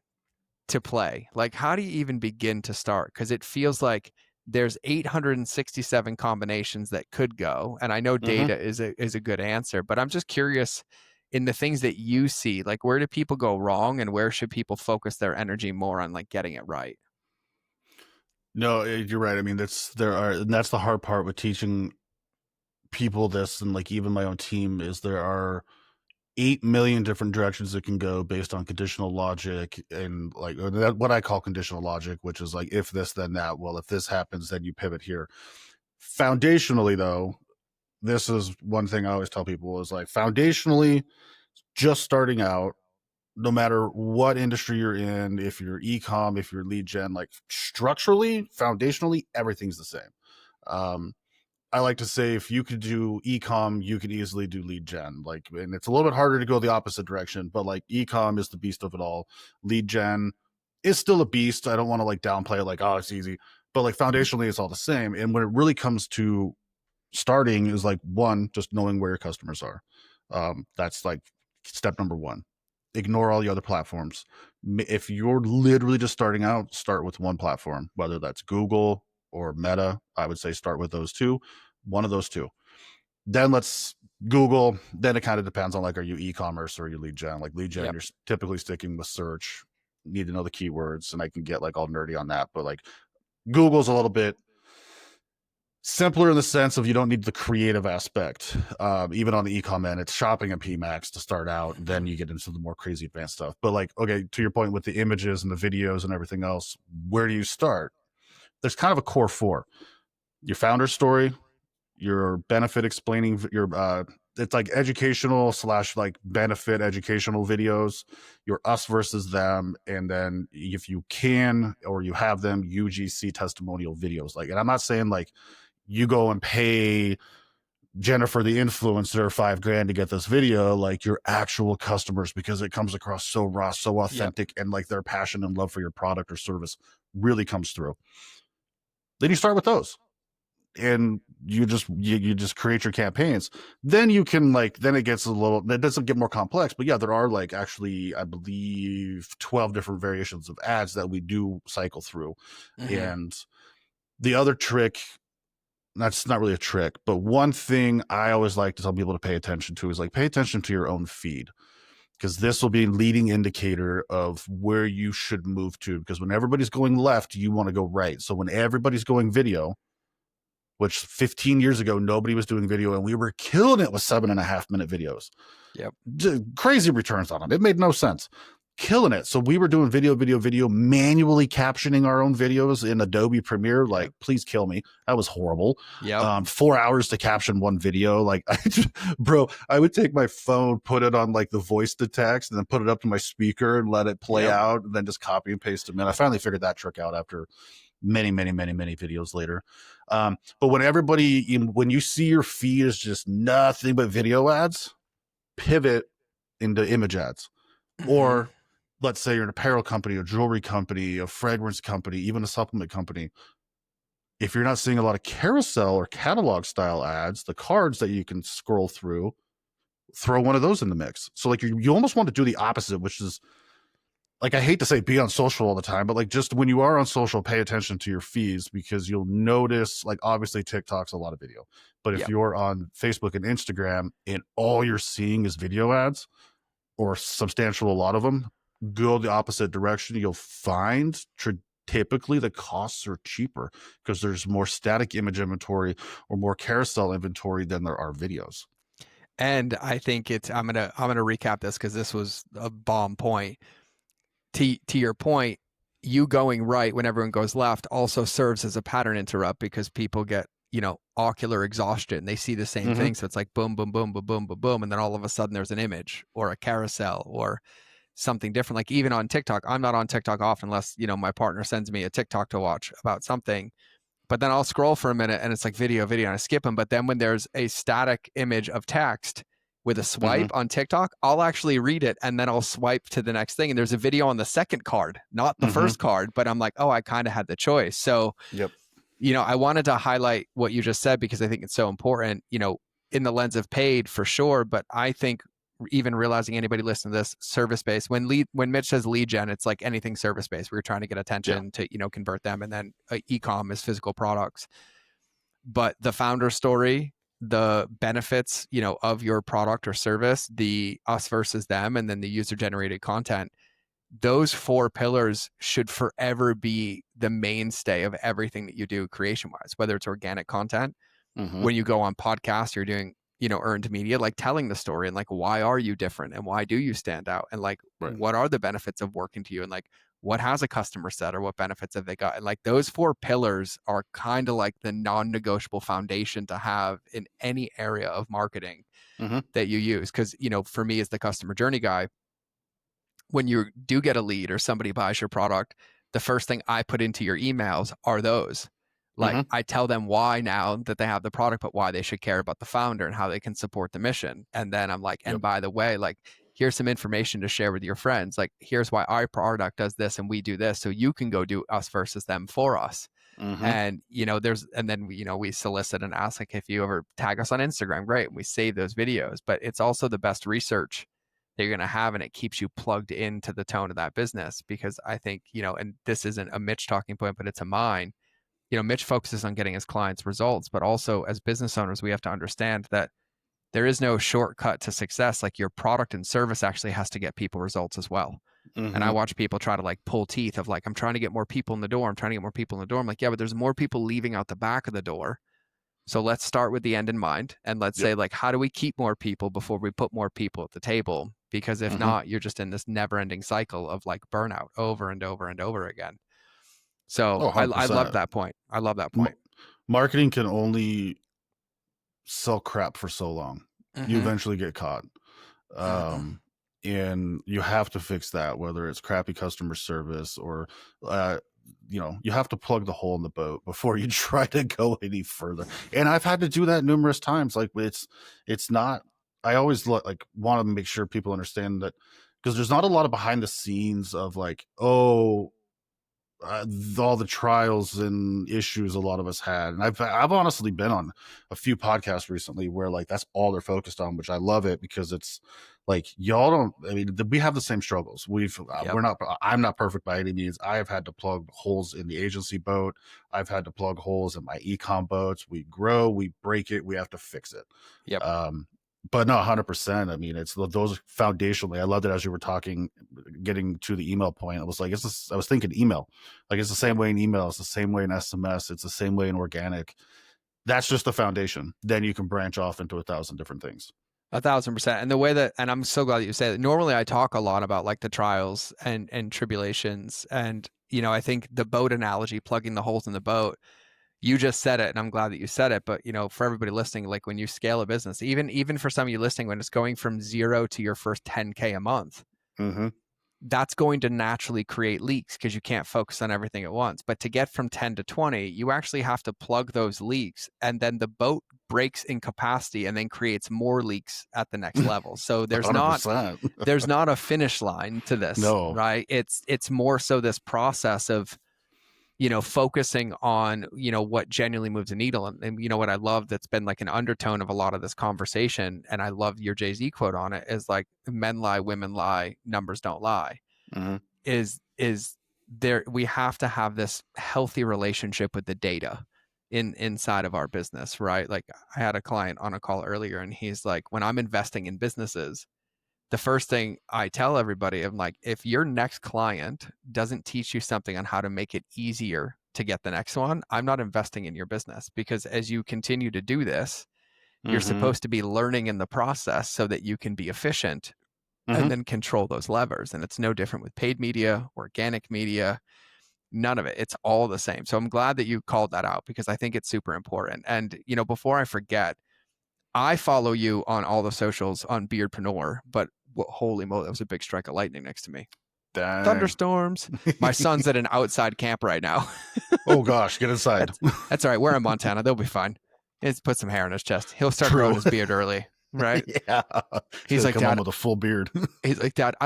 to play? Like, how do you even begin to start? Because it feels like there's 867 combinations that could go. And I know Mm-hmm. data is a good answer, but I'm just curious in the things that you see, like where do people go wrong and where should people focus their energy more on like getting it right? No, you're right. I mean, and that's the hard part with teaching people this, and like even my own team, is there are 8 million different directions it can go based on conditional logic, and like what I call conditional logic, which is like if this then that. Well, if this happens then you pivot here. Foundationally though, this is one thing I always tell people is like foundationally, just starting out, no matter what industry you're in, if you're ecom, if you're lead gen, like structurally, foundationally, everything's the same. um I like to say if you could do ecom, you could easily do lead gen. Like, and it's a little bit harder to go the opposite direction, but like ecom is the beast of it all. Lead gen is still a beast. I don't want to like downplay it like, oh, it's easy, but like foundationally, it's all the same. And when it really comes to starting, is like one, just knowing where your customers are. That's like step number one. Ignore all the other platforms. If you're literally just starting out, start with one platform, whether that's Google or Meta. I would say start with those two, one of those two. Then let's Google. Then it kind of depends on like, are you e-commerce or are you lead gen? Like lead gen, Yep. you're typically sticking with search. need to know the keywords, and I can get like all nerdy on that. But like Google's a little bit simpler in the sense of you don't need the creative aspect. Even on the e-com end, it's shopping and PMax to start out. Then you get into the more crazy advanced stuff. But like, okay, to your point with the images and the videos and everything else, where do you start? There's kind of a core four: your founder story, your benefit explaining your it's like educational / like benefit educational videos, your us versus them, and then if you can or you have them, UGC testimonial videos. Like, and I'm not saying like you go and pay Jennifer the influencer $5,000 to get this video, like your actual customers, because it comes across so raw, so authentic, and like their passion and love for your product or service really comes through. Then you start with those, and you just create your campaigns. Then you can like, then it gets a little, that doesn't get more complex, but yeah, there are like actually, I believe 12 different variations of ads that we do cycle through. And the other trick, that's not really a trick, but one thing I always like to tell people to pay attention to is like, pay attention to your own feed, because this will be a leading indicator of where you should move to. Because when everybody's going left, you want to go right. So when everybody's going video, which 15 years ago, nobody was doing video, and we were killing it with 7.5 minute videos. Yep. Crazy returns on them. It made no sense. Killing it. So we were doing video, manually captioning our own videos in Adobe Premiere. Like, please kill me. That was horrible. Yeah. 4 hours to caption one video. Like, I would take my phone, put it on like the voice to text, and then put it up to my speaker and let it play out, and then just copy and paste them in. I finally figured that trick out after many videos later. But when you see your feed is just nothing but video ads, pivot into image ads. Or let's say you're an apparel company, a jewelry company, a fragrance company, even a supplement company. If you're not seeing a lot of carousel or catalog style ads, the cards that you can scroll through, throw one of those in the mix. So like you almost want to do the opposite, which is, like, I hate to say be on social all the time, but like just when you are on social, pay attention to your feeds, because you'll notice, like, obviously TikTok's a lot of video, but if you're on Facebook and Instagram and all you're seeing is video ads, or substantial, a lot of them, go the opposite direction. You'll find typically the costs are cheaper because there's more static image inventory or more carousel inventory than there are videos. And I think I'm gonna recap this because this was a bomb point. To your point, you going right when everyone goes left also serves as a pattern interrupt, because people get, ocular exhaustion. They see the same thing. So it's like boom, boom, boom, boom, boom, boom, boom. And then all of a sudden there's an image or a carousel or something different. Like even on TikTok, I'm not on TikTok often unless, my partner sends me a TikTok to watch about something. But then I'll scroll for a minute and it's like video, and I skip them. But then when there's a static image of text with a swipe on TikTok, I'll actually read it and then I'll swipe to the next thing. And there's a video on the second card, not the first card, but I'm like, oh, I kind of had the choice. So, I wanted to highlight what you just said because I think it's so important, in the lens of paid for sure. But I think even realizing anybody listening to this service-based, when Mitch says lead gen, it's like anything service-based. We're trying to get attention to, convert them. And then e-com is physical products. But the founder story, the benefits, of your product or service, the us versus them, and then the user-generated content, those 4 pillars should forever be the mainstay of everything that you do creation-wise, whether it's organic content, when you go on podcasts, you're doing, earned media, like telling the story and like, why are you different and why do you stand out? And like, what are the benefits of working to you? And like, what has a customer said or what benefits have they got? And like those 4 pillars are kind of like the non-negotiable foundation to have in any area of marketing that you use. Because, for me as the customer journey guy, when you do get a lead or somebody buys your product, the first thing I put into your emails are those. Like I tell them why now that they have the product, but why they should care about the founder and how they can support the mission. And then I'm like, and by the way, like, here's some information to share with your friends. Like, here's why our product does this and we do this. So you can go do us versus them for us. And, then we solicit and ask, like, if you ever tag us on Instagram, great. We save those videos, but it's also the best research that you're going to have. And it keeps you plugged into the tone of that business, because I think, and this isn't a Mitch talking point, but it's a mine. Mitch focuses on getting his clients results, but also as business owners, we have to understand that there is no shortcut to success. Like your product and service actually has to get people results as well. And I Mm-hmm. watch people try to like pull teeth of like, I'm trying to get more people in the door. I'm trying to get more people in the door. I'm like, yeah, but there's more people leaving out the back of the door. So let's start with the end in mind. And let's Yep. say, like, how do we keep more people before we put more people at the table? Because if Mm-hmm. not, you're just in this never ending cycle of like burnout over and over and over again. So Oh, I love 100%. that point. I love that M- point. Marketing can only sell crap for so long. You Mm-hmm. eventually get caught. Um, and you have to fix that, whether it's crappy customer service or, uh, you have to plug the hole in the boat before you try to go any further. And I've had to do that numerous times. Like it's not, I always like want to make sure people understand that, because there's not a lot of behind the scenes of like, oh, all the trials and issues a lot of us had. And I've honestly been on a few podcasts recently where like that's all they're focused on, which I love it, because it's like y'all don't. I mean, we have the same struggles. Yep. We're not. I'm not perfect by any means. I have had to plug holes in the agency boat. I've had to plug holes in my ecom boats. We grow, we break it, we have to fix it. Yep. But no, 100%. I mean, it's those foundationally. I love that as you were talking, getting to the email point. I was like, I was thinking email. Like it's the same way in email. It's the same way in SMS. It's the same way in organic. That's just the foundation. Then you can branch off into 1,000 different things. 1,000%. And the way that, and I'm so glad that you say that. Normally, I talk a lot about like the trials and tribulations, and I think the boat analogy, plugging the holes in the boat. You just said it, and I'm glad that you said it. But for everybody listening, like when you scale a business, even for some of you listening, when it's going from 0 to your first 10K a month, Mm-hmm. that's going to naturally create leaks because you can't focus on everything at once. But to get from 10 to 20, you actually have to plug those leaks, and then the boat breaks in capacity and then creates more leaks at the next level. So there's not 100%. there's not a finish line to this, No. right? It's more so this process of focusing on, what genuinely moves the needle. And what I love that's been like an undertone of a lot of this conversation, and I love your Jay-Z quote on it, is like, men lie, women lie, numbers don't lie. Mm-hmm. Is there, we have to have this healthy relationship with the data inside of our business, right? Like I had a client on a call earlier, and he's like, when I'm investing in businesses, the first thing I tell everybody, I'm like, if your next client doesn't teach you something on how to make it easier to get the next one, I'm not investing in your business, because as you continue to do this, you're Mm-hmm. supposed to be learning in the process so that you can be efficient Mm-hmm. and then control those levers. And it's no different with paid media, organic media, none of it. It's all the same. So I'm glad that you called that out, because I think it's super important. And, before I forget, I follow you on all the socials on Beardpreneur, but holy moly, that was a big strike of lightning next to me. Dang. Thunderstorms. My son's at an outside camp right now. Oh gosh, get inside. That's all right. We're in Montana. They'll be fine. Let's put some hair on his chest. He'll start growing True. his beard early, right? Yeah. He's like, Come home Dad, with a full beard. I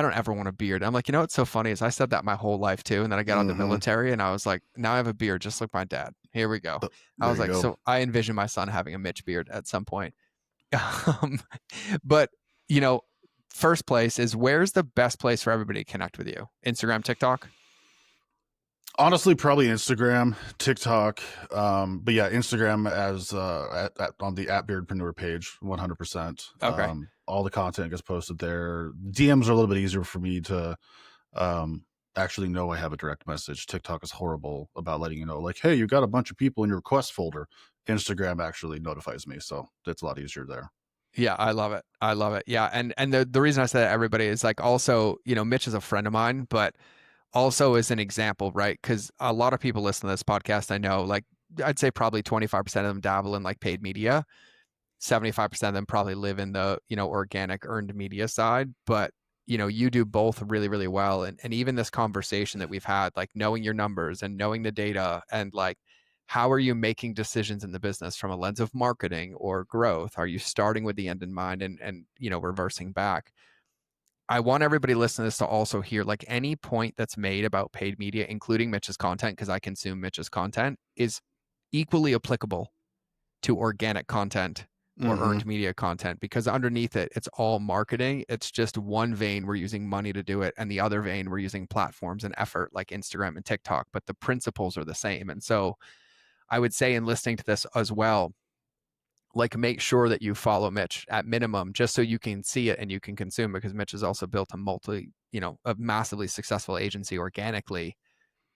don't ever want a beard. I'm like, what's so funny is I said that my whole life too. And then I got out of the Mm-hmm. military, and I was like, now I have a beard just like my dad. Here we go. I There was you like, go. so I envision my son having a Mitch beard at some point. Um, but you know, first place is, where's the best place for everybody to connect with you? Instagram, TikTok? Honestly, probably Instagram, TikTok, but yeah, Instagram as on the @Beardpreneur page, 100%. Okay. All the content gets posted there. DMs are a little bit easier for me to actually know I have a direct message. TikTok is horrible about letting you know, like, hey, you got a bunch of people in your request folder. Instagram actually notifies me, so it's a lot easier there. Yeah, I love it. I love it. Yeah, and the reason I say that, everybody, is like, also, Mitch is a friend of mine, but also as an example, right? Because a lot of people listen to this podcast, I know, like I'd say probably 25% of them dabble in like paid media. 75% of them probably live in the, organic earned media side. But, you do both really, really well. And even this conversation that we've had, like knowing your numbers and knowing the data, and like, how are you making decisions in the business from a lens of marketing or growth? Are you starting with the end in mind and reversing back? I want everybody listening to this to also hear, like, any point that's made about paid media, including Mitch's content, because I consume Mitch's content, is equally applicable to organic content or Mm-hmm. earned media content, because underneath it, it's all marketing. It's just one vein we're using money to do it, and the other vein we're using platforms and effort like Instagram and TikTok, but the principles are the same. And so I would say, in listening to this as well, like make sure that you follow Mitch at minimum, just so you can see it and you can consume it, because Mitch has also built a massively successful agency organically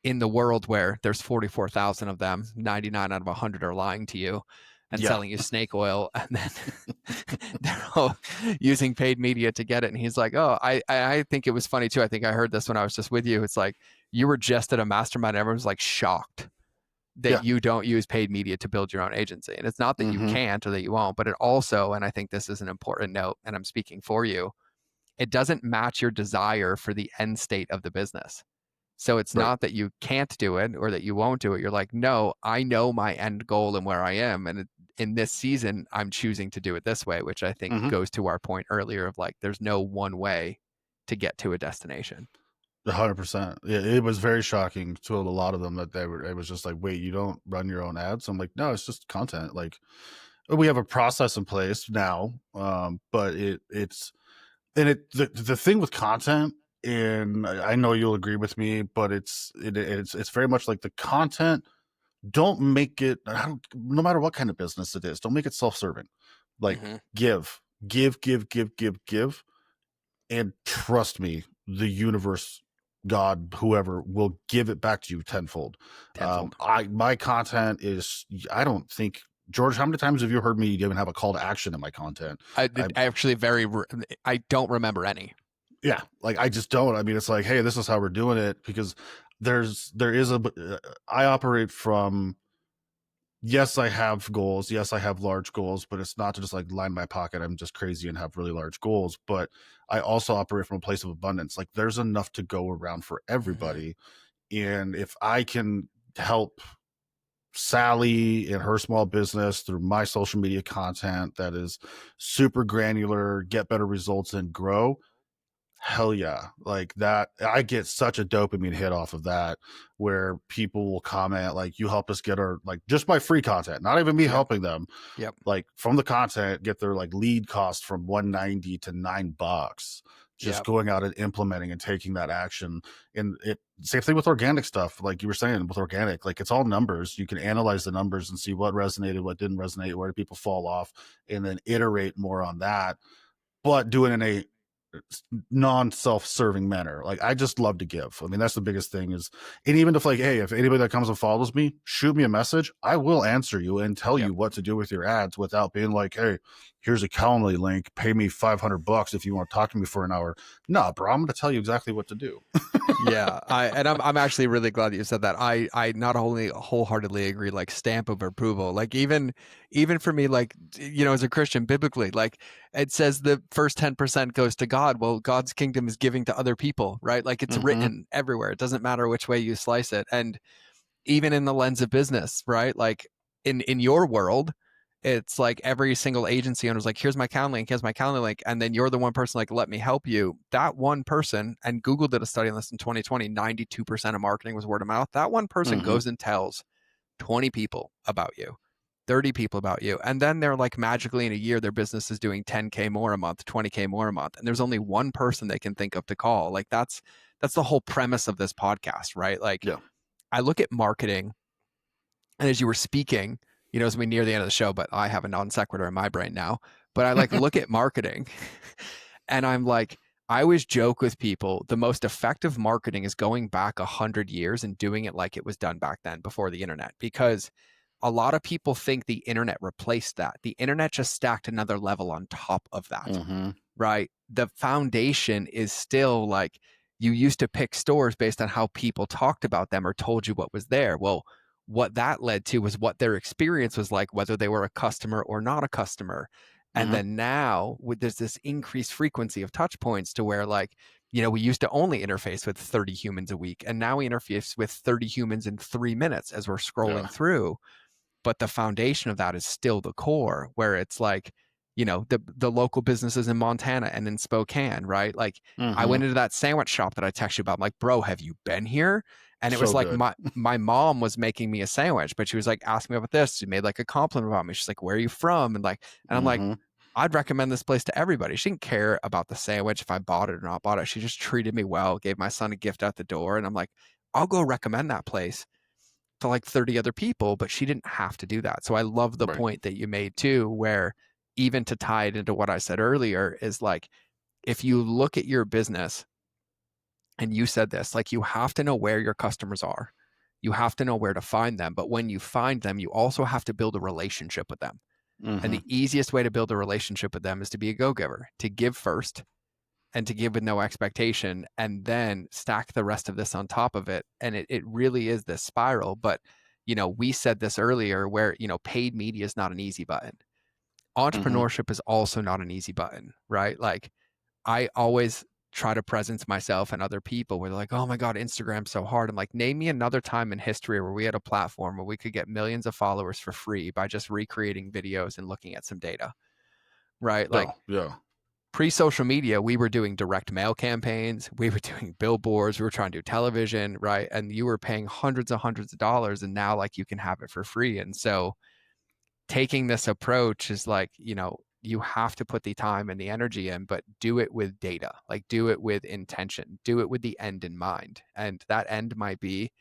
in the world where there's 44,000 of them, 99 out of 100 are lying to you and Yeah. selling you snake oil, and then they're all using paid media to get it. And he's like, oh, I think it was funny too. I think I heard this when I was just with you. It's like, you were just at a mastermind and everyone's like shocked that Yeah. you don't use paid media to build your own agency. And it's not that you Mm-hmm. can't or that you won't, but it also, and I think this is an important note, and I'm speaking for you, it doesn't match your desire for the end state of the business. So it's Right. not that you can't do it or that you won't do it. You're like, no, I know my end goal and where I am. And in this season, I'm choosing to do it this way, which I think Mm-hmm. goes to our point earlier of like, there's no one way to get to a destination. 100%. It was very shocking to a lot of them that it was just like, wait, you don't run your own ads? I'm like, no, it's just content. Like, we have a process in place now, but the thing with content, and I know you'll agree with me, but it's very much like the content. Don't make it, no matter what kind of business it is, don't make it self-serving. Like, Mm-hmm. give, give, and trust me, the universe, God, whoever, will give it back to you tenfold. Tenfold. My content is, I don't think, George, how many times have you heard me even have a call to action in my content? I don't remember any. Yeah, like, I just don't. I mean, it's like, hey, this is how we're doing it, because I operate from, yes, I have goals. Yes, I have large goals, but it's not to just like line my pocket. I'm just crazy and have really large goals. But I also operate from a place of abundance. Like, there's enough to go around for everybody. And if I can help Sally in her small business through my social media content that is super granular, get better results, and grow, hell yeah. Like, that, I get such a dopamine hit off of that, where people will comment like, you helped us get our, like, just my free content, not even me helping them, Yep. like, from the content, get their like lead cost from $190 to $9, just Yep. going out and implementing and taking that action. And same thing with organic stuff, like you were saying with organic, like, it's all numbers. You can analyze the numbers and see what resonated, what didn't resonate, where did people fall off, and then iterate more on that, but do it in a non-self-serving manner. Like, I just love to give. I mean, that's the biggest thing is, and even if, like, hey, if anybody that comes and follows me, shoot me a message, I will answer you and tell you what to do with your ads, without being like, hey, here's a Calendly link, pay me $500 if you want to talk to me for an hour. No, bro, I'm going to tell you exactly what to do. Yeah, I'm actually really glad that you said that. I not only wholeheartedly agree, like, stamp of approval. Like, even for me, like, as a Christian, biblically, like, it says the first 10% goes to God. Well, God's kingdom is giving to other people, right? Like, it's written everywhere. It doesn't matter which way you slice it. And even in the lens of business, right? Like, in your world, it's like every single agency owner's like, here's my Calendly link, here's my Calendly link. And then you're the one person like, let me help you. That one person, and Google did a study on this in 2020, 92% of marketing was word of mouth. That one person goes and tells 20 people about you, 30 people about you. And then they're like, magically in a year, their business is doing 10K more a month, 20K more a month. And there's only one person they can think of to call. Like, that's the whole premise of this podcast, right? Like, Yeah. I look at marketing, and as you were speaking, as we near the end of the show, but I have a non sequitur in my brain now, but I like look at marketing and I'm like, I always joke with people, the most effective marketing is going back 100 years and doing it like it was done back then before the internet, because a lot of people think the internet replaced that. The internet just stacked another level on top of that, right? The foundation is still like, you used to pick stores based on how people talked about them or told you what was there. Well, what that led to was what their experience was like, whether they were a customer or not a customer. And then now there's this increased frequency of touch points to where, like, we used to only interface with 30 humans a week, and now we interface with 30 humans in 3 minutes as we're scrolling through. But the foundation of that is still the core, where it's like, the local businesses in Montana and in Spokane, right? Like, I went into that sandwich shop that I texted you about. I'm like, bro, have you been here? And it was like, my mom was making me a sandwich, but she was like, ask me about this. She made like a compliment about me. She's like, where are you from? And I'm like, I'd recommend this place to everybody. She didn't care about the sandwich, if I bought it or not bought it. She just treated me well, gave my son a gift at the door. And I'm like, I'll go recommend that place. to like 30 other people, but she didn't have to do that. So I love the Right. point that you made too, where even to tie it into what I said earlier is like, if you look at your business and you said this, like you have to know where your customers are. You have to know where to find them. But when you find them, you also have to build a relationship with them. And Mm-hmm. the easiest way to build a relationship with them is to be a go-giver, to give first and to give with no expectation, and then stack the rest of this on top of it. And it really is this spiral. But, we said this earlier where, paid media is not an easy button. Mm-hmm. Entrepreneurship is also not an easy button, right? Like I always try to presence myself and other people where they're like, oh my God, Instagram's so hard. I'm like, name me another time in history where we had a platform where we could get millions of followers for free by just recreating videos and looking at some data, right? Like No. Yeah. pre-social media, we were doing direct mail campaigns, we were doing billboards, we were trying to do television, right? And you were paying hundreds of dollars, and now like you can have it for free. And so taking this approach is like, you have to put the time and the energy in, but do it with data, like do it with intention, do it with the end in mind. And that end might be,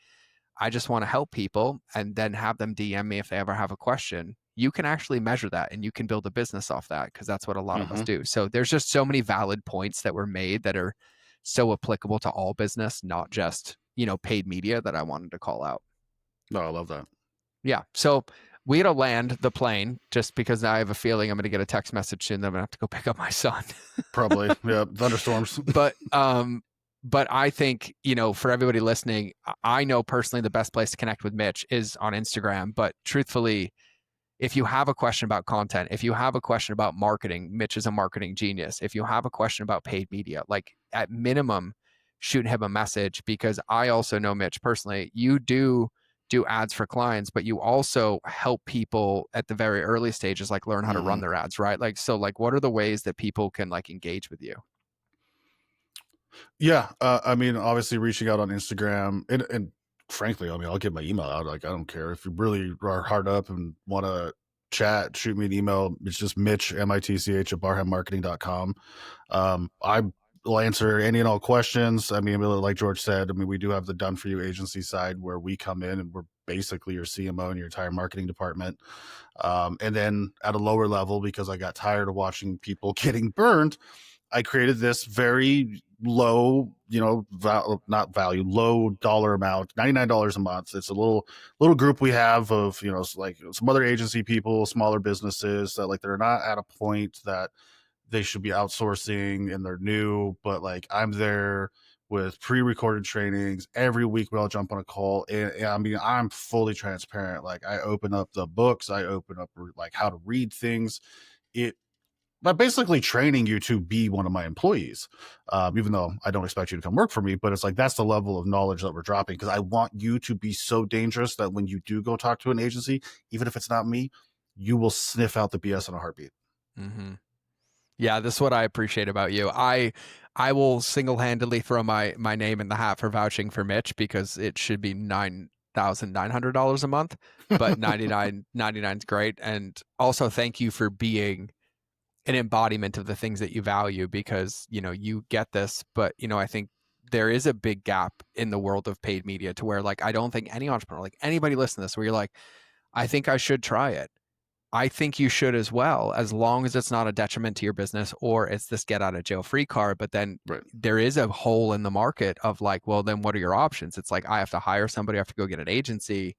I just want to help people, and then have them DM me if they ever have a question. You can actually measure that and you can build a business off that, because that's what a lot of us Mm-hmm. do. So there's just so many valid points that were made that are so applicable to all business, not just, paid media, that I wanted to call out. No, I love that. Yeah. So we had to land the plane just because I have a feeling I'm going to get a text message soon that I'm going to have to go pick up my son. Probably. Yeah. Thunderstorms. But I think, for everybody listening, I know personally the best place to connect with Mitch is on Instagram. But truthfully, if you have a question about content, if you have a question about marketing, Mitch is a marketing genius. If you have a question about paid media, like at minimum, shoot him a message, because I also know Mitch personally. You do ads for clients, but you also help people at the very early stages, like learn how to run Mm-hmm. their ads, right? Like, so like, what are the ways that people can like engage with you? Yeah. I mean, obviously reaching out on Instagram and frankly, I mean, I'll get my email out. Like, I don't care if you really are hard up and want to chat, shoot me an email. It's just Mitch, Mitch at barhammarketing.com. I will answer any and all questions. I mean, like George said, I mean, we do have the done for you agency side where we come in and we're basically your CMO and your entire marketing department. And then at a lower level, because I got tired of watching people getting burned, I created this very low, not value, low dollar amount, $99 a month. It's a little group we have of, like some other agency people, smaller businesses that like they're not at a point that they should be outsourcing and they're new, but like I'm there with pre-recorded trainings every week. We all jump on a call, and I mean I'm fully transparent. Like I open up the books, I open up like how to read things. It By basically training you to be one of my employees, even though I don't expect you to come work for me. But it's like that's the level of knowledge that we're dropping, because I want you to be so dangerous that when you do go talk to an agency, even if it's not me, you will sniff out the BS in a heartbeat. Mm-hmm. Yeah, this is what I appreciate about you. I will single-handedly throw my name in the hat for vouching for Mitch, because it should be $9,900 a month, but 99 is great. And also thank you for being an embodiment of the things that you value, because, you get this, but, I think there is a big gap in the world of paid media to where like I don't think any entrepreneur, like anybody listening to this, where you're like, I think I should try it. I think you should as well, as long as it's not a detriment to your business or it's this get out of jail free card. But then Right. there is a hole in the market of like, well, then what are your options? It's like I have to hire somebody, I have to go get an agency,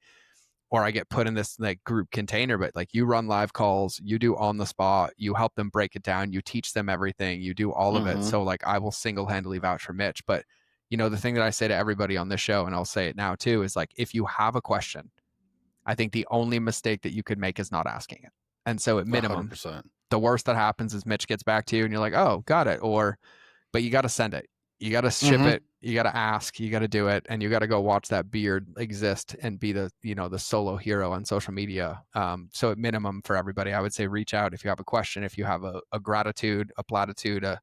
or I get put in this like group container. But like you run live calls, you do on the spot, you help them break it down, you teach them everything, you do all of it. Mm-hmm. So like I will single-handedly vouch for Mitch. But the thing that I say to everybody on this show, and I'll say it now too, is like if you have a question, I think the only mistake that you could make is not asking it. And so at minimum, 100%. the worst that happens is Mitch gets back to you and you're like, oh, got it. But you got to send it. You got to ship Mm-hmm. it. You got to ask. You got to do it. And you got to go watch that beard exist and be the solo hero on social media. So at minimum for everybody, I would say reach out if you have a question, if you have a gratitude, a platitude, a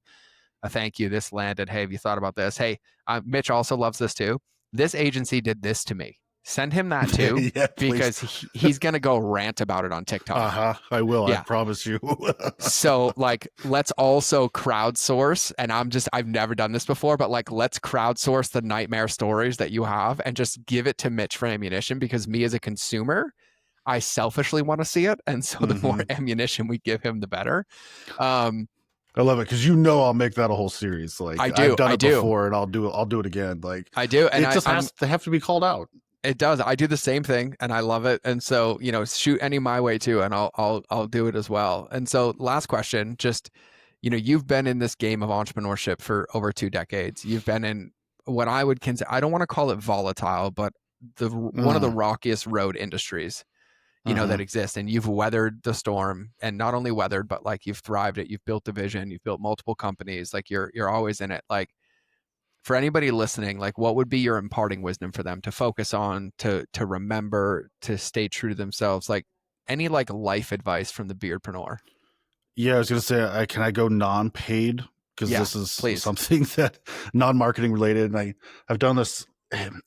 thank you. This landed. Hey, have you thought about this? Hey, Mitch also loves this too. This agency did this to me. Send him that too, Yeah, please. because he's going to go rant about it on TikTok. I will. I Yeah. promise you. So like, let's also crowdsource, and I've never done this before, but like, let's crowdsource the nightmare stories that you have and just give it to Mitch for ammunition, because me as a consumer, I selfishly want to see it. And so the more Hmm. ammunition we give him, the better. Um, I love it because you know I'll make that a whole series. Like I've done I it do, before, and I'll do it again. Like I do. And it just I'm, has to have to be called out. it does. I do the same thing and I love it. And so, shoot any my way too, and I'll do it as well. And so last question, just, you've been in this game of entrepreneurship for over 2 decades. You've been in what I would consider, I don't want to call it volatile, but one of the Mm, rockiest road industries, that mhm. exist. And you've weathered the storm, and not only weathered, but like you've thrived it. You've built a vision, you've built multiple companies, like you're always in it. Like, for anybody listening, like what would be your imparting wisdom for them to focus on, to remember, to stay true to themselves? Like any like life advice from the beardpreneur? Yeah, I was gonna say, can I go non-paid because Yeah, this is please. something that non-marketing related, and I've done this.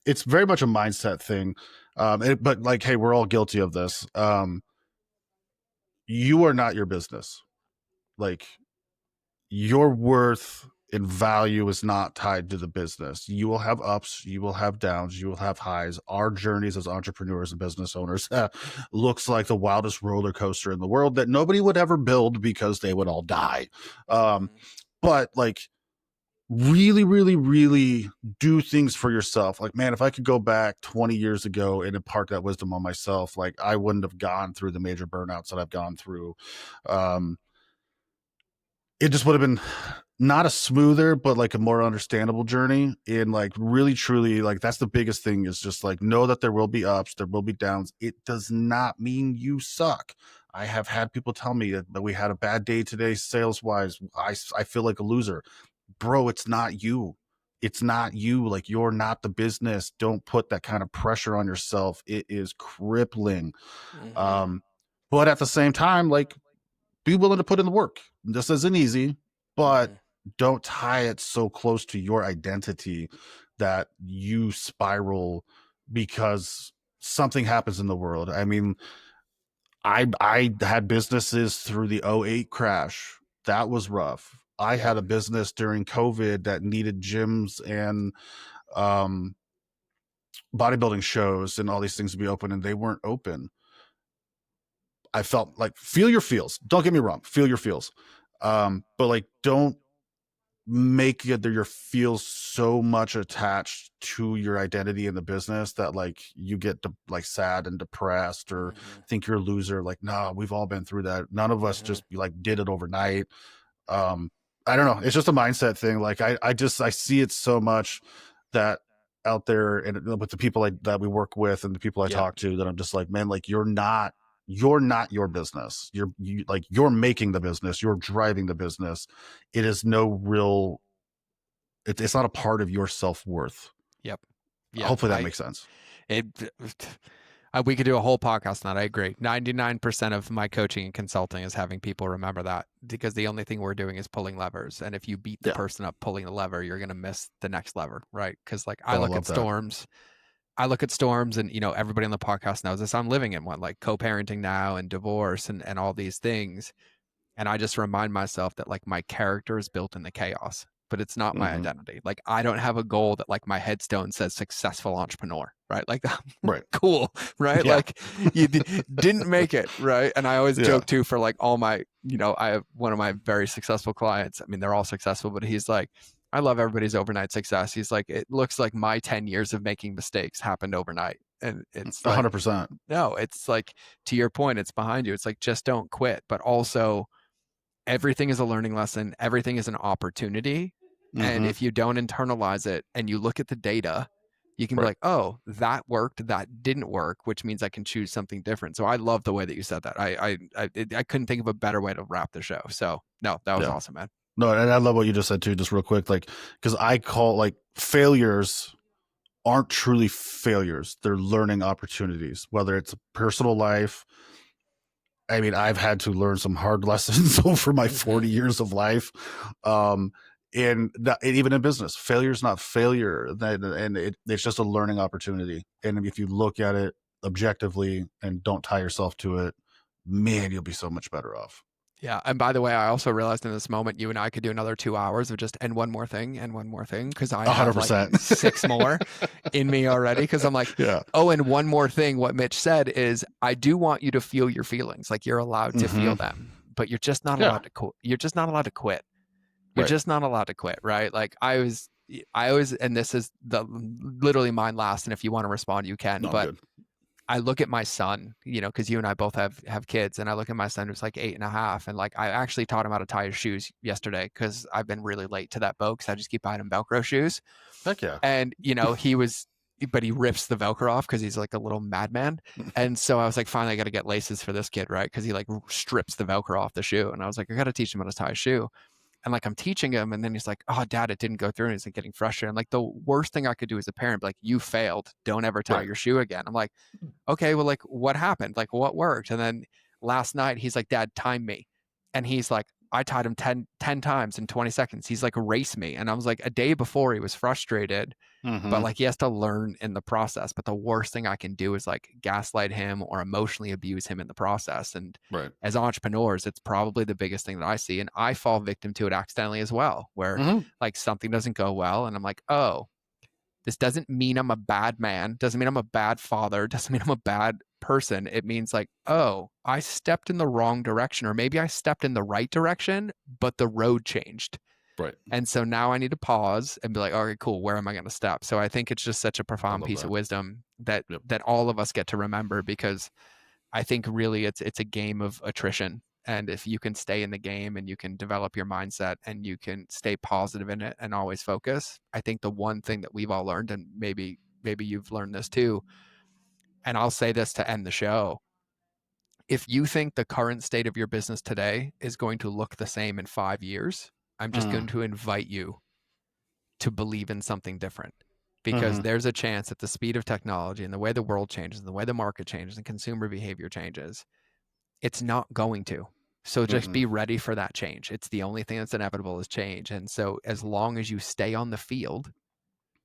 It's very much a mindset thing, but like, hey, we're all guilty of this. You are not your business. Like your worth and value is not tied to the business. You will have ups, you will have downs, you will have highs. Our journeys as entrepreneurs and business owners looks like the wildest roller coaster in the world that nobody would ever build because they would all die. Um, Mm-hmm. but like really, really, really do things for yourself. Like, man, if I could go back 20 years ago and impart that wisdom on myself, like I wouldn't have gone through the major burnouts that I've gone through. Um, it just would have been not a smoother, but like a more understandable journey. And like really, truly, like that's the biggest thing is just like know that there will be ups, there will be downs. It does not mean you suck. I have had people tell me that we had a bad day today, sales wise. I feel like a loser. Bro, it's not you. It's not you. Like you're not the business. Don't put that kind of pressure on yourself. It is crippling. Mm-hmm. Um, but at the same time, like be willing to put in the work. This isn't easy, but Mm-hmm. don't tie it so close to your identity that you spiral because something happens in the world. I mean, I had businesses through the '08 crash. That was rough. I Yep. had a business during COVID that needed gyms and um, bodybuilding shows and all these things to be open, and they weren't open. I felt like feel your feels. Don't get me wrong, feel your feels. But like don't make your feels so much attached to your identity in the business that like you get like sad and depressed or Mm-hmm. think you're a loser. Like, nah, we've all been through that. None of us Mm-hmm. just like did it overnight. um I don't know, it's just a mindset thing. Like I see it so much that out there and with the people that we work with and the people I Yep. talk to that I'm just like, man, like you're not your business. You're making the business, you're driving the business. It is no real it's not a part of your self-worth. Yep. Yep. Hopefully that makes sense. It, we could do a whole podcast on that. I agree. 99% of my coaching and consulting is having people remember that, because the only thing we're doing is pulling levers. And if you beat the Yeah. person up pulling the lever, you're going to miss the next lever, right? Because like Oh, I love that. I look at storms, and everybody on the podcast knows this. I'm living in one, like co-parenting now and divorce and all these things. And I just remind myself that like my character is built in the chaos, but it's not my Hmm. identity. Like I don't have a goal that like my headstone says successful entrepreneur, right? Like Right. cool, right? Yeah. Like you didn't make it, right? And I always Yeah. joke too, for like all my, I have one of my very successful clients. I mean, they're all successful, but he's like, I love everybody's overnight success. He's like, it looks like my 10 years of making mistakes happened overnight. And it's like, 100%. no, it's like, to your point, it's behind you. It's like, just don't quit, but also everything is a learning lesson, everything is an opportunity. And Hmm. if you don't internalize it and you look at the data, you can be Right. like, oh, that worked, that didn't work, which means I can choose something different. So I love the way that you said that. I couldn't think of a better way to wrap the show. So no, that was Yeah. awesome, man. No, and I love what you just said too, just real quick, like because I call like failures aren't truly failures. They're learning opportunities, whether it's a personal life. I mean, I've had to learn some hard lessons over my 40 years of life. Um, and even in business, failure is not failure, and it's just a learning opportunity. And if you look at it objectively and don't tie yourself to it, man, you'll be so much better off. Yeah. And by the way, I also realized in this moment, you and I could do another 2 hours of just and one more thing and one more thing, because I have like 100%. 6 more in me already. Because I'm like, Yeah. oh, and one more thing. What Mitch said is, I do want you to feel your feelings. Like, you're allowed to feel them, but you're just not allowed to quit. You're just not allowed to quit. You're just not allowed to quit, right? Like I always, and this is literally mine last. And if you want to respond, you can. No, but good. I look at my son, because you and I both have kids, and I look at my son who's like 8.5, and like I actually taught him how to tie his shoes yesterday because I've been really late to that boat because I just keep buying him Velcro shoes. Heck yeah. And but he rips the Velcro off because he's like a little madman. And so I was like, finally, I got to get laces for this kid, right? Because he like strips the Velcro off the shoe, and I was like, I got to teach him how to tie a shoe. And like I'm teaching him, and then he's like, "Oh, Dad, it didn't go through," and he's like getting frustrated. I'm like, the worst thing I could do as a parent, be like, you failed. Don't ever tie your shoe again. I'm like, okay, well, like, what happened? Like, what worked? And then last night, he's like, Dad, time me. And he's like, I tied him 10 times in 20 seconds. He's like, race me. And I was like, a day before, he was frustrated, but like he has to learn in the process. But the worst thing I can do is like gaslight him or emotionally abuse him in the process. And as entrepreneurs, it's probably the biggest thing that I see. And I fall victim to it accidentally as well, where like something doesn't go well. And I'm like, oh, this doesn't mean I'm a bad man, doesn't mean I'm a bad father, doesn't mean I'm a bad person. It means like, oh, I stepped in the wrong direction, or maybe I stepped in the right direction, but the road changed. Right. And so now I need to pause and be like, okay, cool, where am I going to step? So I think it's just such a profound piece of wisdom that all of us get to remember, because I think really it's a game of attrition. And if you can stay in the game and you can develop your mindset and you can stay positive in it and always focus, I think the one thing that we've all learned, and maybe you've learned this too, and I'll say this to end the show: if you think the current state of your business today is going to look the same in 5 years, I'm just going to invite you to believe in something different, because there's a chance that the speed of technology and the way the world changes and the way the market changes and consumer behavior changes, it's not going to. So just be ready for that change. It's the only thing that's inevitable is change. And so as long as you stay on the field,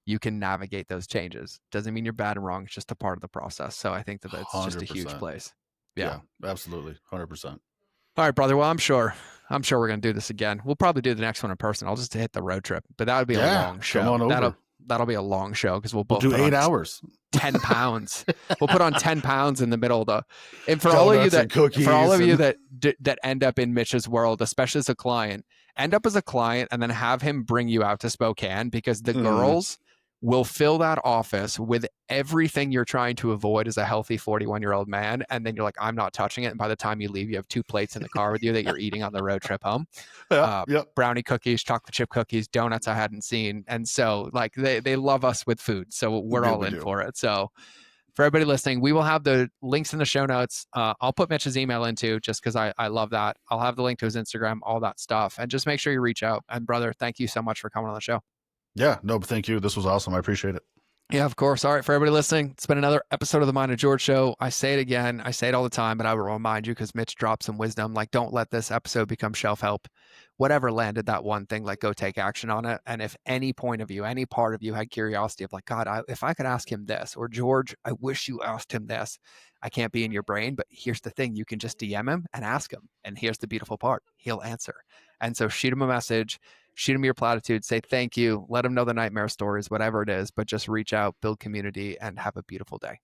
you can navigate those changes. Doesn't mean you're bad and wrong. It's just a part of the process. So I think that that's just a huge place. Yeah, absolutely. 100%. All right, brother. Well, I'm sure we're going to do this again. We'll probably do the next one in person. I'll just hit the road trip, but that would be a long show. Come on over. That'll be a long show because we'll both do 8 hours. 10 pounds. We'll put on 10 pounds in the middle of the, and for all of you that end up in Mitch's world, especially as a client, end up as a client and then have him bring you out to Spokane, because the girls will fill that office with everything you're trying to avoid as a healthy 41-year-old man. And then you're like, I'm not touching it. And by the time you leave, you have 2 plates in the car with you that you're eating on the road trip home. Brownie cookies, chocolate chip cookies, donuts I hadn't seen. And so like they love us with food. So we're all in for it. So for everybody listening, we will have the links in the show notes. I'll put Mitch's email into, just because I love that. I'll have the link to his Instagram, all that stuff. And just make sure you reach out. And brother, thank you so much for coming on the show. Yeah, no, but thank you. This was awesome. I appreciate it. Yeah, of course. All right, for everybody listening, it's been another episode of the Mind of George Show. I say it again. I say it all the time, but I will remind you, because Mitch dropped some wisdom. Like, don't let this episode become shelf help. Whatever landed that one thing, like, go take action on it. And if any point of you, any part of you had curiosity of like, God, if I could ask him this, or George, I wish you asked him this. I can't be in your brain, but here's the thing. You can just DM him and ask him. And here's the beautiful part. He'll answer. And so shoot him a message. Shoot him your platitude, say thank you, let him know the nightmare stories, whatever it is, but just reach out, build community, and have a beautiful day.